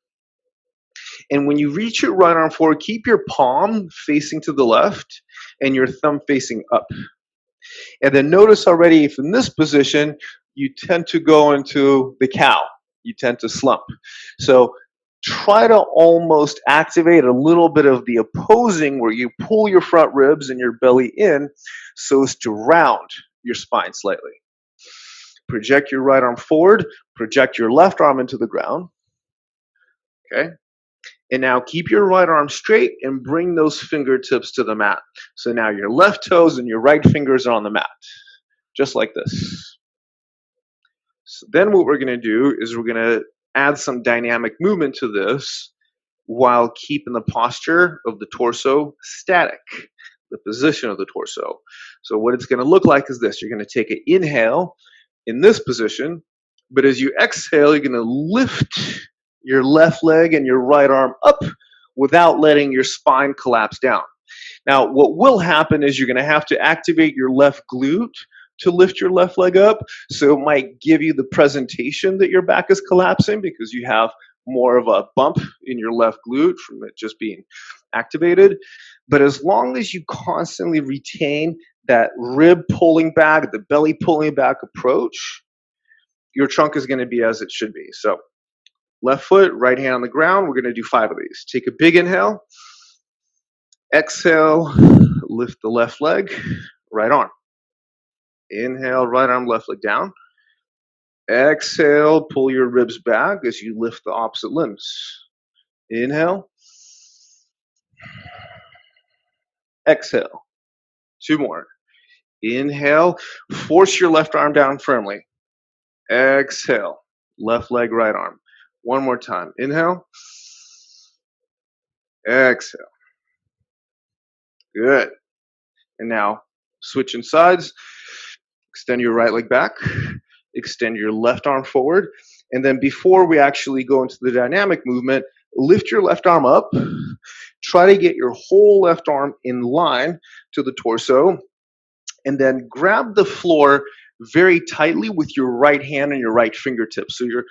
And when you reach your right arm forward, keep your palm facing to the left and your thumb facing up. And then notice already if in this position, you tend to go into the cow. You tend to slump. So try to almost activate a little bit of the opposing where you pull your front ribs and your belly in so as to round your spine slightly. Project your right arm forward, project your left arm into the ground. Okay. And now keep your right arm straight and bring those fingertips to the mat. So now your left toes and your right fingers are on the mat, just like this. So then what we're going to do is we're going to add some dynamic movement to this while keeping the posture of the torso static, the position of the torso. So what it's going to look like is this. You're going to take an inhale in this position, but as you exhale, you're going to lift your left leg and your right arm up without letting your spine collapse down. Now, what will happen is you're going to have to activate your left glute to lift your left leg up. So it might give you the presentation that your back is collapsing because you have more of a bump in your left glute from it just being activated. But as long as you constantly retain that rib pulling back, the belly pulling back approach, your trunk is going to be as it should be. So left foot, right hand on the ground. We're going to do 5 of these. Take a big inhale. Exhale, lift the left leg, right arm. Inhale, right arm, left leg down. Exhale, pull your ribs back as you lift the opposite limbs. Inhale. Exhale. 2 more. Inhale. Force your left arm down firmly. Exhale. Left leg, right arm. 1 more time. Inhale. Exhale. Good. And now, switching sides. Extend your right leg back. Extend your left arm forward. And then before we actually go into the dynamic movement, lift your left arm up. Try to get your whole left arm in line to the torso. And then grab the floor very tightly with your right hand and your right fingertips. So you're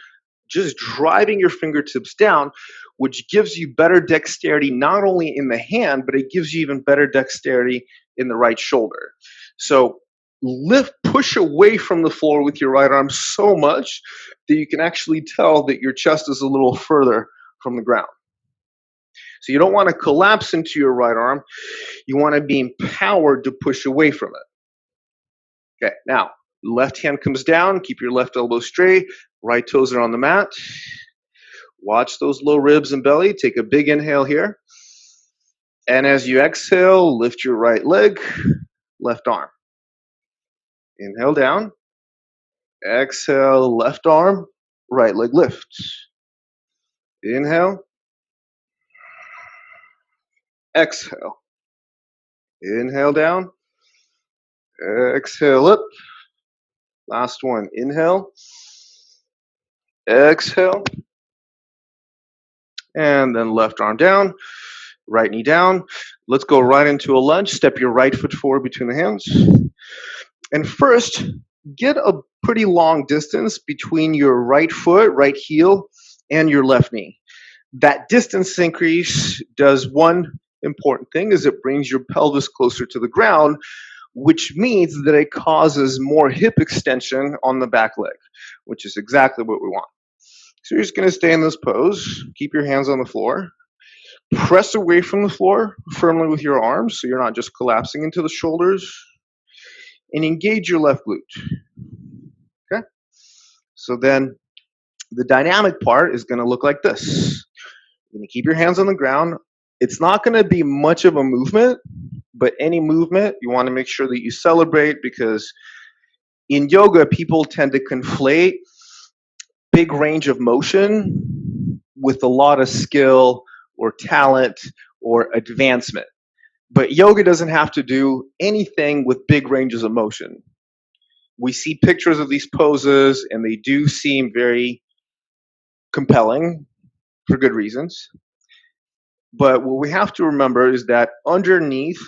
just driving your fingertips down, which gives you better dexterity not only in the hand, but it gives you even better dexterity in the right shoulder. So push away from the floor with your right arm so much that you can actually tell that your chest is a little further from the ground. So you don't want to collapse into your right arm. You want to be empowered to push away from it. Okay, now, left hand comes down. Keep your left elbow straight. Right toes are on the mat. Watch those low ribs and belly. Take a big inhale here. And as you exhale, lift your right leg, left arm. Inhale down. Exhale, left arm, right leg lift. Inhale. Exhale. Inhale down. Exhale up. Last one. Inhale. Exhale. And then left arm down. Right knee down. Let's go right into a lunge. Step your right foot forward between the hands. And first, get a pretty long distance between your right foot, right heel, and your left knee. That distance increase does one important thing, is it brings your pelvis closer to the ground, which means that it causes more hip extension on the back leg, which is exactly what we want. So you're just going to stay in this pose. Keep your hands on the floor. Press away from the floor firmly with your arms so you're not just collapsing into the shoulders. And engage your left glute. Okay? So then the dynamic part is going to look like this. You're going to keep your hands on the ground. It's not going to be much of a movement, but any movement, you want to make sure that you celebrate, because in yoga, people tend to conflate big range of motion with a lot of skill or talent or advancement. But yoga doesn't have to do anything with big ranges of motion. We see pictures of these poses, and they do seem very compelling for good reasons. But what we have to remember is that underneath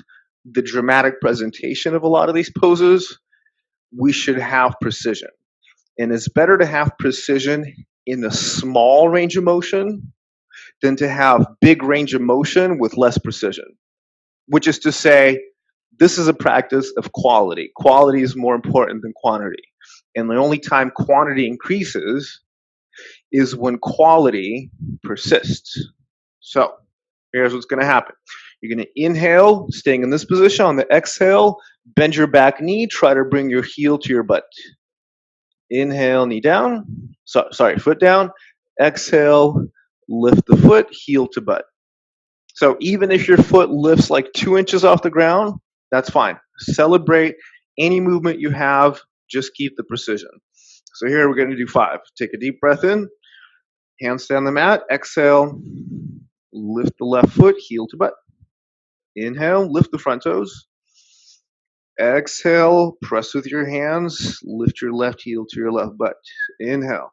the dramatic presentation of a lot of these poses, we should have precision. And it's better to have precision in a small range of motion than to have big range of motion with less precision. Which is to say, this is a practice of quality. Quality is more important than quantity. And the only time quantity increases is when quality persists. So, here's what's going to happen. You're going to inhale, staying in this position. On the exhale, bend your back knee. Try to bring your heel to your butt. Inhale, knee down. Foot down. Exhale, lift the foot, heel to butt. So even if your foot lifts like 2 inches off the ground, that's fine. Celebrate any movement you have. Just keep the precision. So here we're going to do 5. Take a deep breath in. Hands stay on the mat. Exhale. Lift the left foot, heel to butt. Inhale, lift the front toes. Exhale, press with your hands. Lift your left heel to your left butt. Inhale.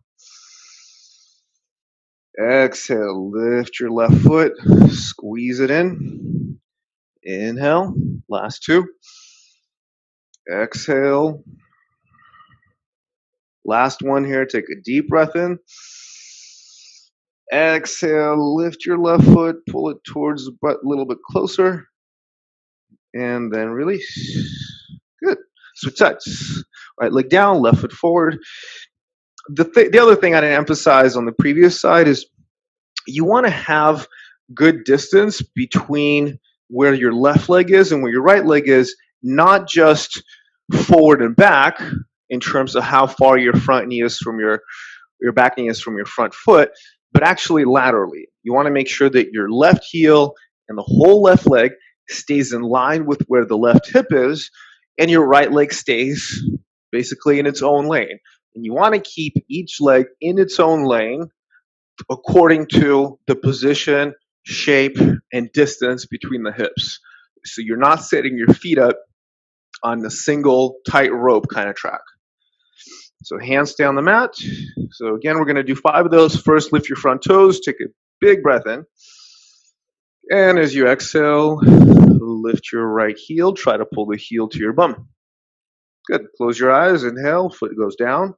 Exhale, lift your left foot, squeeze it in. Inhale, last 2. Exhale. Last one here, take a deep breath in. Exhale, lift your left foot, pull it towards the butt a little bit closer. And then release. Good. Switch sides. Right leg down, left foot forward. The other thing I didn't emphasize on the previous side is you want to have good distance between where your left leg is and where your right leg is, not just forward and back in terms of how far your front knee is from your back knee is from your front foot, but actually laterally. You want to make sure that your left heel and the whole left leg stays in line with where the left hip is, and your right leg stays basically in its own lane. And you want to keep each leg in its own lane according to the position, shape, and distance between the hips. So you're not setting your feet up on a single tight rope kind of track. So hands stay on the mat. So again, we're going to do 5 of those. First, lift your front toes. Take a big breath in. And as you exhale, lift your right heel. Try to pull the heel to your bum. Good. Close your eyes. Inhale. Foot goes down.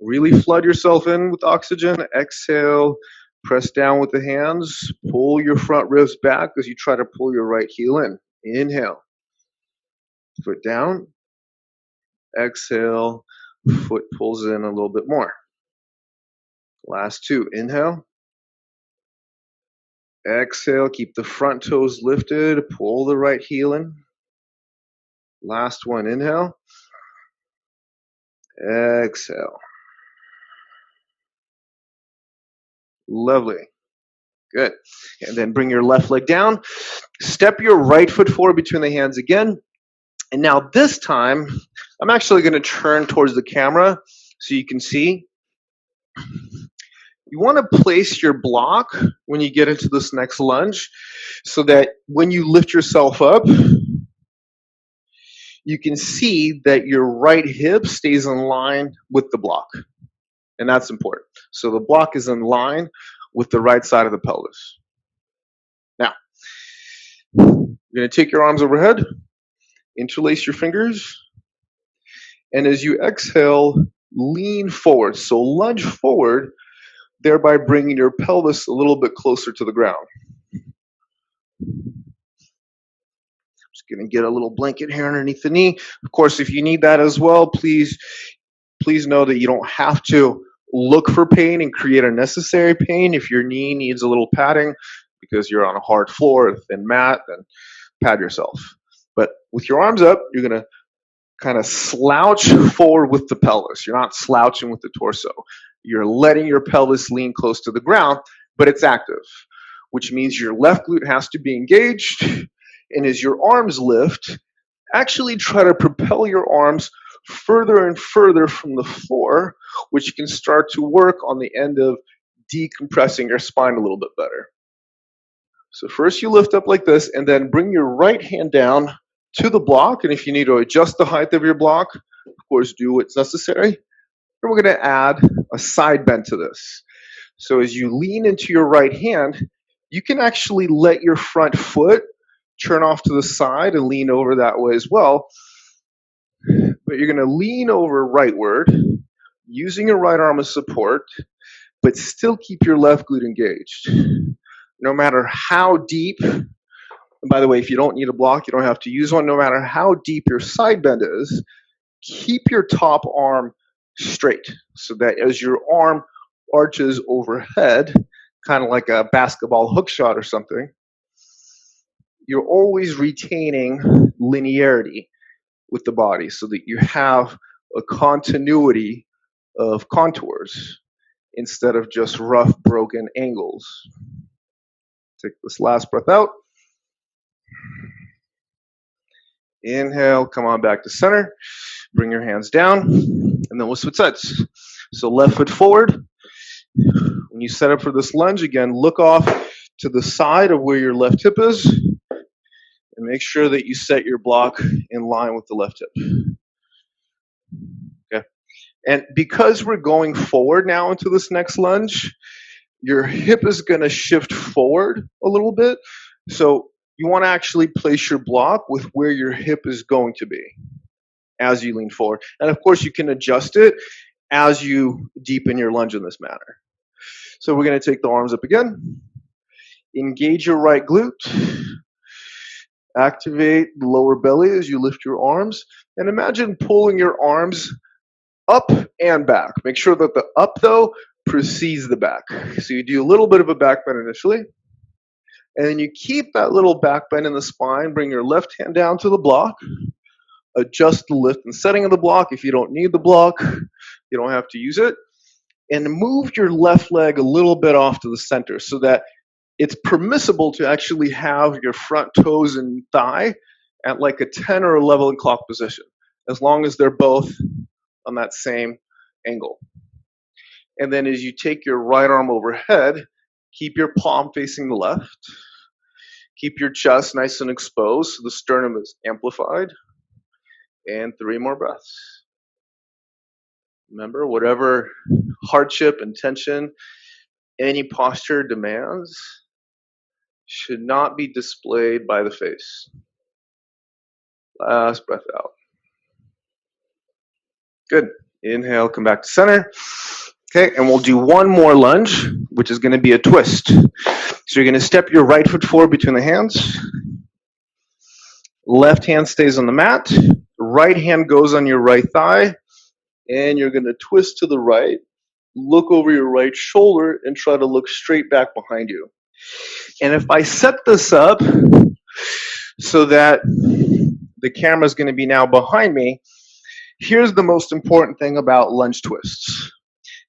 Really flood yourself in with oxygen. Exhale. Press down with the hands. Pull your front ribs back as you try to pull your right heel in. Inhale. Foot down. Exhale. Foot pulls in a little bit more. Last 2. Inhale. Exhale. Keep the front toes lifted. Pull the right heel in. Last one. Inhale. Exhale. Lovely. Good. And then bring your left leg down. Step your right foot forward between the hands again. And now this time, I'm actually going to turn towards the camera so you can see. You want to place your block when you get into this next lunge so that when you lift yourself up, you can see that your right hip stays in line with the block. And that's important. So the block is in line with the right side of the pelvis. Now, you're going to take your arms overhead, interlace your fingers, and as you exhale, lean forward. So lunge forward, thereby bringing your pelvis a little bit closer to the ground. Just going to get a little blanket here underneath the knee. Of course, if you need that as well, please know that you don't have to look for pain and create unnecessary pain. If your knee needs a little padding because you're on a hard floor, a thin mat, then pad yourself. But with your arms up, you're going to kind of slouch forward with the pelvis. You're not slouching with the torso. You're letting your pelvis lean close to the ground, but it's active, which means your left glute has to be engaged. And as your arms lift, actually try to propel your arms further and further from the floor, which can start to work on the end of decompressing your spine a little bit better. So first you lift up like this, and then bring your right hand down to the block. And if you need to adjust the height of your block, of course, do what's necessary. And we're going to add a side bend to this. So as you lean into your right hand, you can actually let your front foot turn off to the side and lean over that way as well. But you're going to lean over rightward, using your right arm as support, but still keep your left glute engaged. No matter how deep, and by the way, if you don't need a block, you don't have to use one. No matter how deep your side bend is, keep your top arm straight so that as your arm arches overhead, kind of like a basketball hook shot or something, you're always retaining linearity with the body so that you have a continuity of contours instead of just rough, broken angles. Take this last breath out. Inhale, come on back to center. Bring your hands down, and then we'll switch sides. So left foot forward. When you set up for this lunge, again, look off to the side of where your left hip is, and make sure that you set your block in line with the left hip. Okay. And because we're going forward now into this next lunge, your hip is going to shift forward a little bit. So you want to actually place your block with where your hip is going to be as you lean forward. And of course, you can adjust it as you deepen your lunge in this manner. So we're going to take the arms up again. Engage your right glute. Activate the lower belly as you lift your arms. And imagine pulling your arms up and back. Make sure that the up, though, precedes the back. So you do a little bit of a back bend initially. And then you keep that little back bend in the spine. Bring your left hand down to the block. Adjust the lift and setting of the block. If you don't need the block, you don't have to use it. And move your left leg a little bit off to the center so that it's permissible to actually have your front toes and thigh at like a 10 or 11 o'clock position, as long as they're both on that same angle. And then as you take your right arm overhead, keep your palm facing the left. Keep your chest nice and exposed so the sternum is amplified. And 3 more breaths. Remember, whatever hardship and tension any posture demands should not be displayed by the face. Last breath out. Good. Inhale, come back to center. Okay, and we'll do one more lunge, which is going to be a twist. So you're going to step your right foot forward between the hands. Left hand stays on the mat. Right hand goes on your right thigh. And you're going to twist to the right. Look over your right shoulder and try to look straight back behind you. And if I set this up so that the camera is going to be now behind me, here's the most important thing about lunge twists,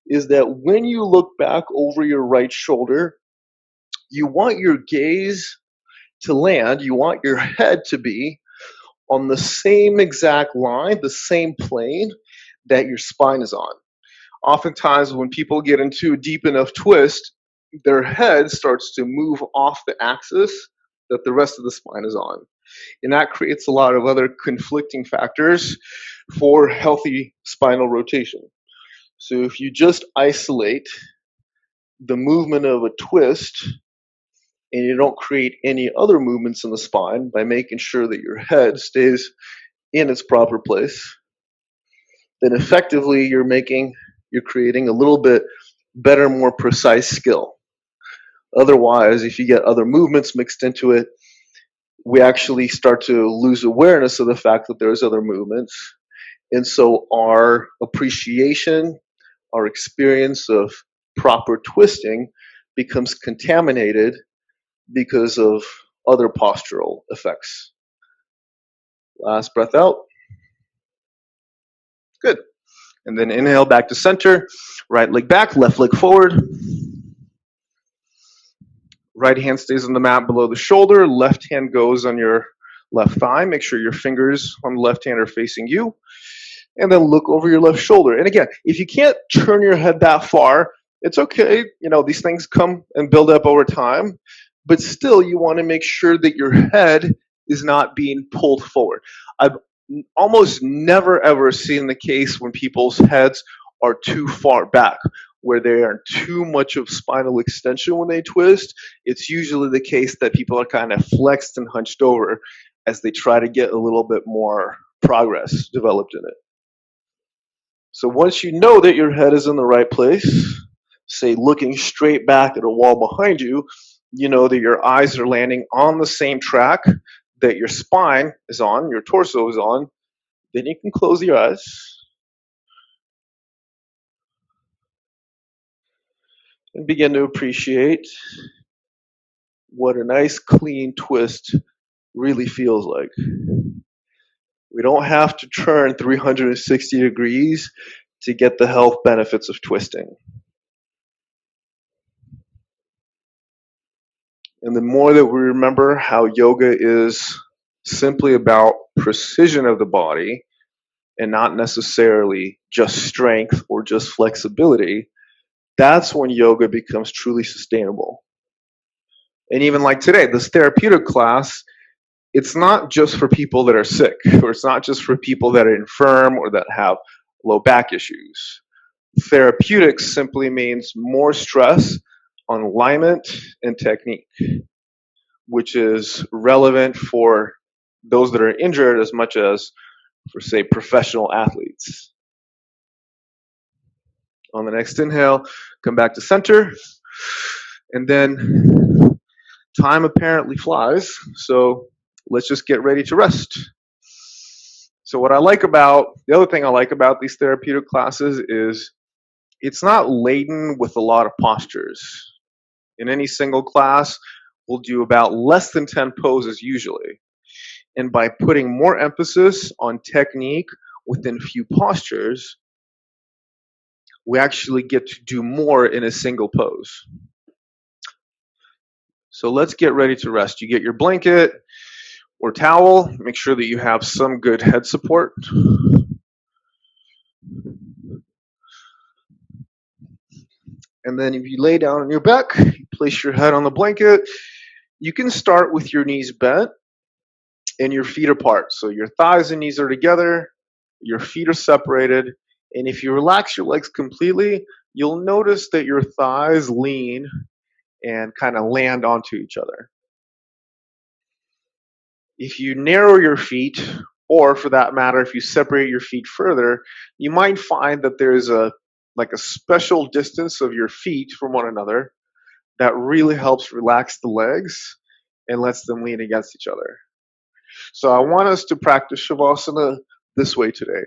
is that when you look back over your right shoulder, you want your gaze to land, you want your head to be on the same exact line, the same plane that your spine is on. Oftentimes when people get into a deep enough twist, their head starts to move off the axis that the rest of the spine is on. And that creates a lot of other conflicting factors for healthy spinal rotation. So if you just isolate the movement of a twist and you don't create any other movements in the spine by making sure that your head stays in its proper place, then effectively you're creating a little bit better, more precise skill. Otherwise, if you get other movements mixed into it, we actually start to lose awareness of the fact that there's other movements. And so our appreciation, our experience of proper twisting becomes contaminated because of other postural effects. Last breath out. Good. And then inhale back to center. Right leg back, left leg forward. Right hand stays on the mat below the shoulder. Left hand goes on your left thigh. Make sure your fingers on the left hand are facing you. And then look over your left shoulder. And again, if you can't turn your head that far, it's okay. These things come and build up over time. But still, you want to make sure that your head is not being pulled forward. I've almost never ever seen the case when people's heads are too far back, where they are too much of spinal extension when they twist. It's usually the case that people are kind of flexed and hunched over as they try to get a little bit more progress developed in it. So once you know that your head is in the right place, say looking straight back at a wall behind you, you know that your eyes are landing on the same track that your spine is on, your torso is on, then you can close your eyes. And begin to appreciate what a nice clean twist really feels like. We don't have to turn 360 degrees to get the health benefits of twisting. And the more that we remember how yoga is simply about precision of the body and not necessarily just strength or just flexibility, that's when yoga becomes truly sustainable. And even like today, this therapeutic class, it's not just for people that are sick, or it's not just for people that are infirm or that have low back issues. Therapeutic simply means more stress on alignment and technique, which is relevant for those that are injured as much as for, say, professional athletes. On the next inhale, come back to center, and then time apparently flies, so let's just get ready to rest. So the other thing I like about these therapeutic classes is it's not laden with a lot of postures. In any single class, we'll do about less than 10 poses usually. And by putting more emphasis on technique within few postures, we actually get to do more in a single pose. So let's get ready to rest. You get your blanket or towel. Make sure that you have some good head support. And then if you lay down on your back, you place your head on the blanket. You can start with your knees bent and your feet apart. So your thighs and knees are together, your feet are separated. And if you relax your legs completely, you'll notice that your thighs lean and kind of land onto each other. If you narrow your feet, or for that matter, if you separate your feet further, you might find that there's a special distance of your feet from one another that really helps relax the legs and lets them lean against each other. So I want us to practice Shavasana this way today.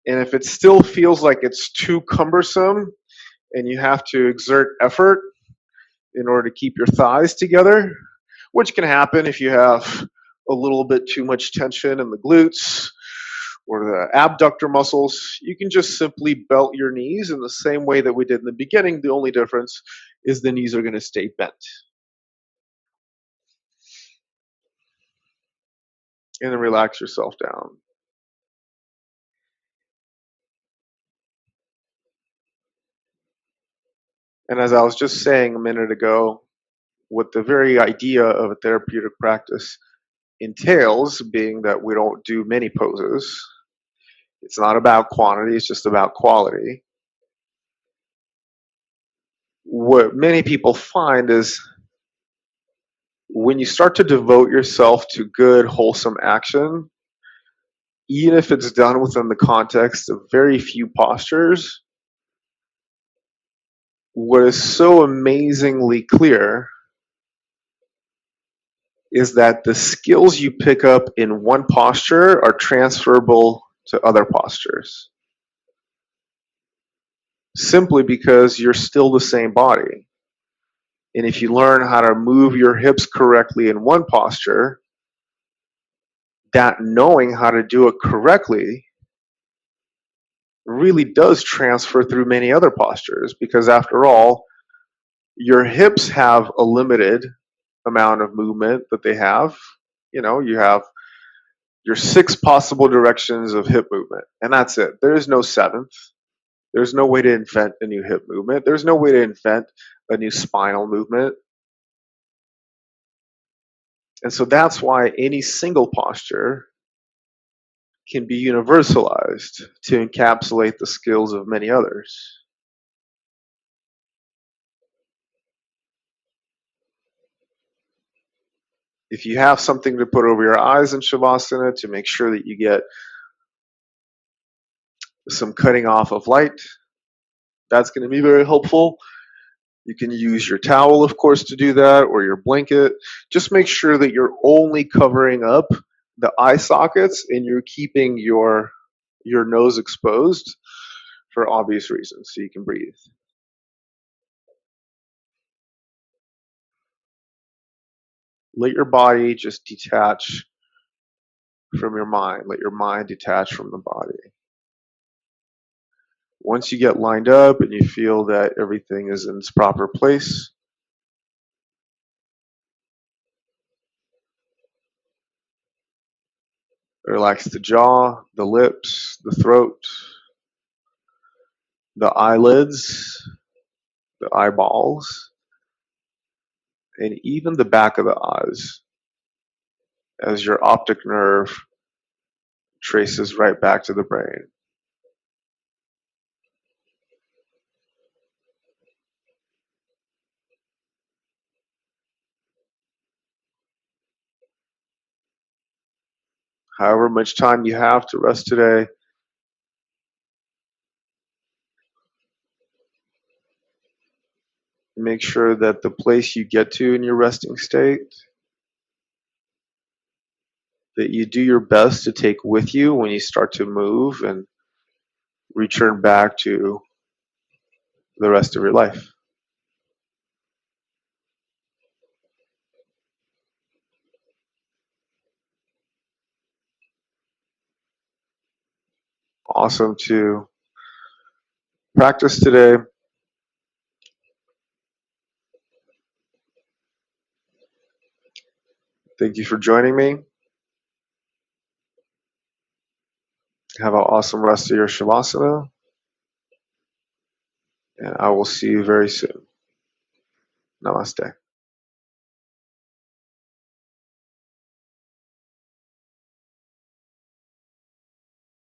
And if it still feels like it's too cumbersome and you have to exert effort in order to keep your thighs together, which can happen if you have a little bit too much tension in the glutes or the abductor muscles, you can just simply belt your knees in the same way that we did in the beginning. The only difference is the knees are going to stay bent. And then relax yourself down. And as I was just saying a minute ago, what the very idea of a therapeutic practice entails being that we don't do many poses. It's not about quantity, it's just about quality. What many people find is when you start to devote yourself to good, wholesome action, even if it's done within the context of very few postures, what is so amazingly clear is that the skills you pick up in one posture are transferable to other postures. Simply because you're still the same body. And if you learn how to move your hips correctly in one posture, that knowing how to do it correctly really does transfer through many other postures, because after all, your hips have a limited amount of movement that they have. You have your 6 possible directions of hip movement, and that's it. There is no 7th. There's no way to invent a new hip movement. There's no way to invent a new spinal movement. And so that's why any single posture can be universalized to encapsulate the skills of many others. If you have something to put over your eyes in Shavasana to make sure that you get some cutting off of light, that's going to be very helpful. You can use your towel, of course, to do that, or your blanket. Just make sure that you're only covering up the eye sockets and you're keeping your nose exposed for obvious reasons, so you can breathe. Let your body just detach from your mind. Let your mind detach from the body. Once you get lined up and you feel that everything is in its proper place, relax the jaw, the lips, the throat, the eyelids, the eyeballs, and even the back of the eyes as your optic nerve traces right back to the brain. However much time you have to rest today, make sure that the place you get to in your resting state, that you do your best to take with you when you start to move and return back to the rest of your life. Awesome to practice today. Thank you for joining me. Have an awesome rest of your Shavasana, and I will see you very soon. Namaste.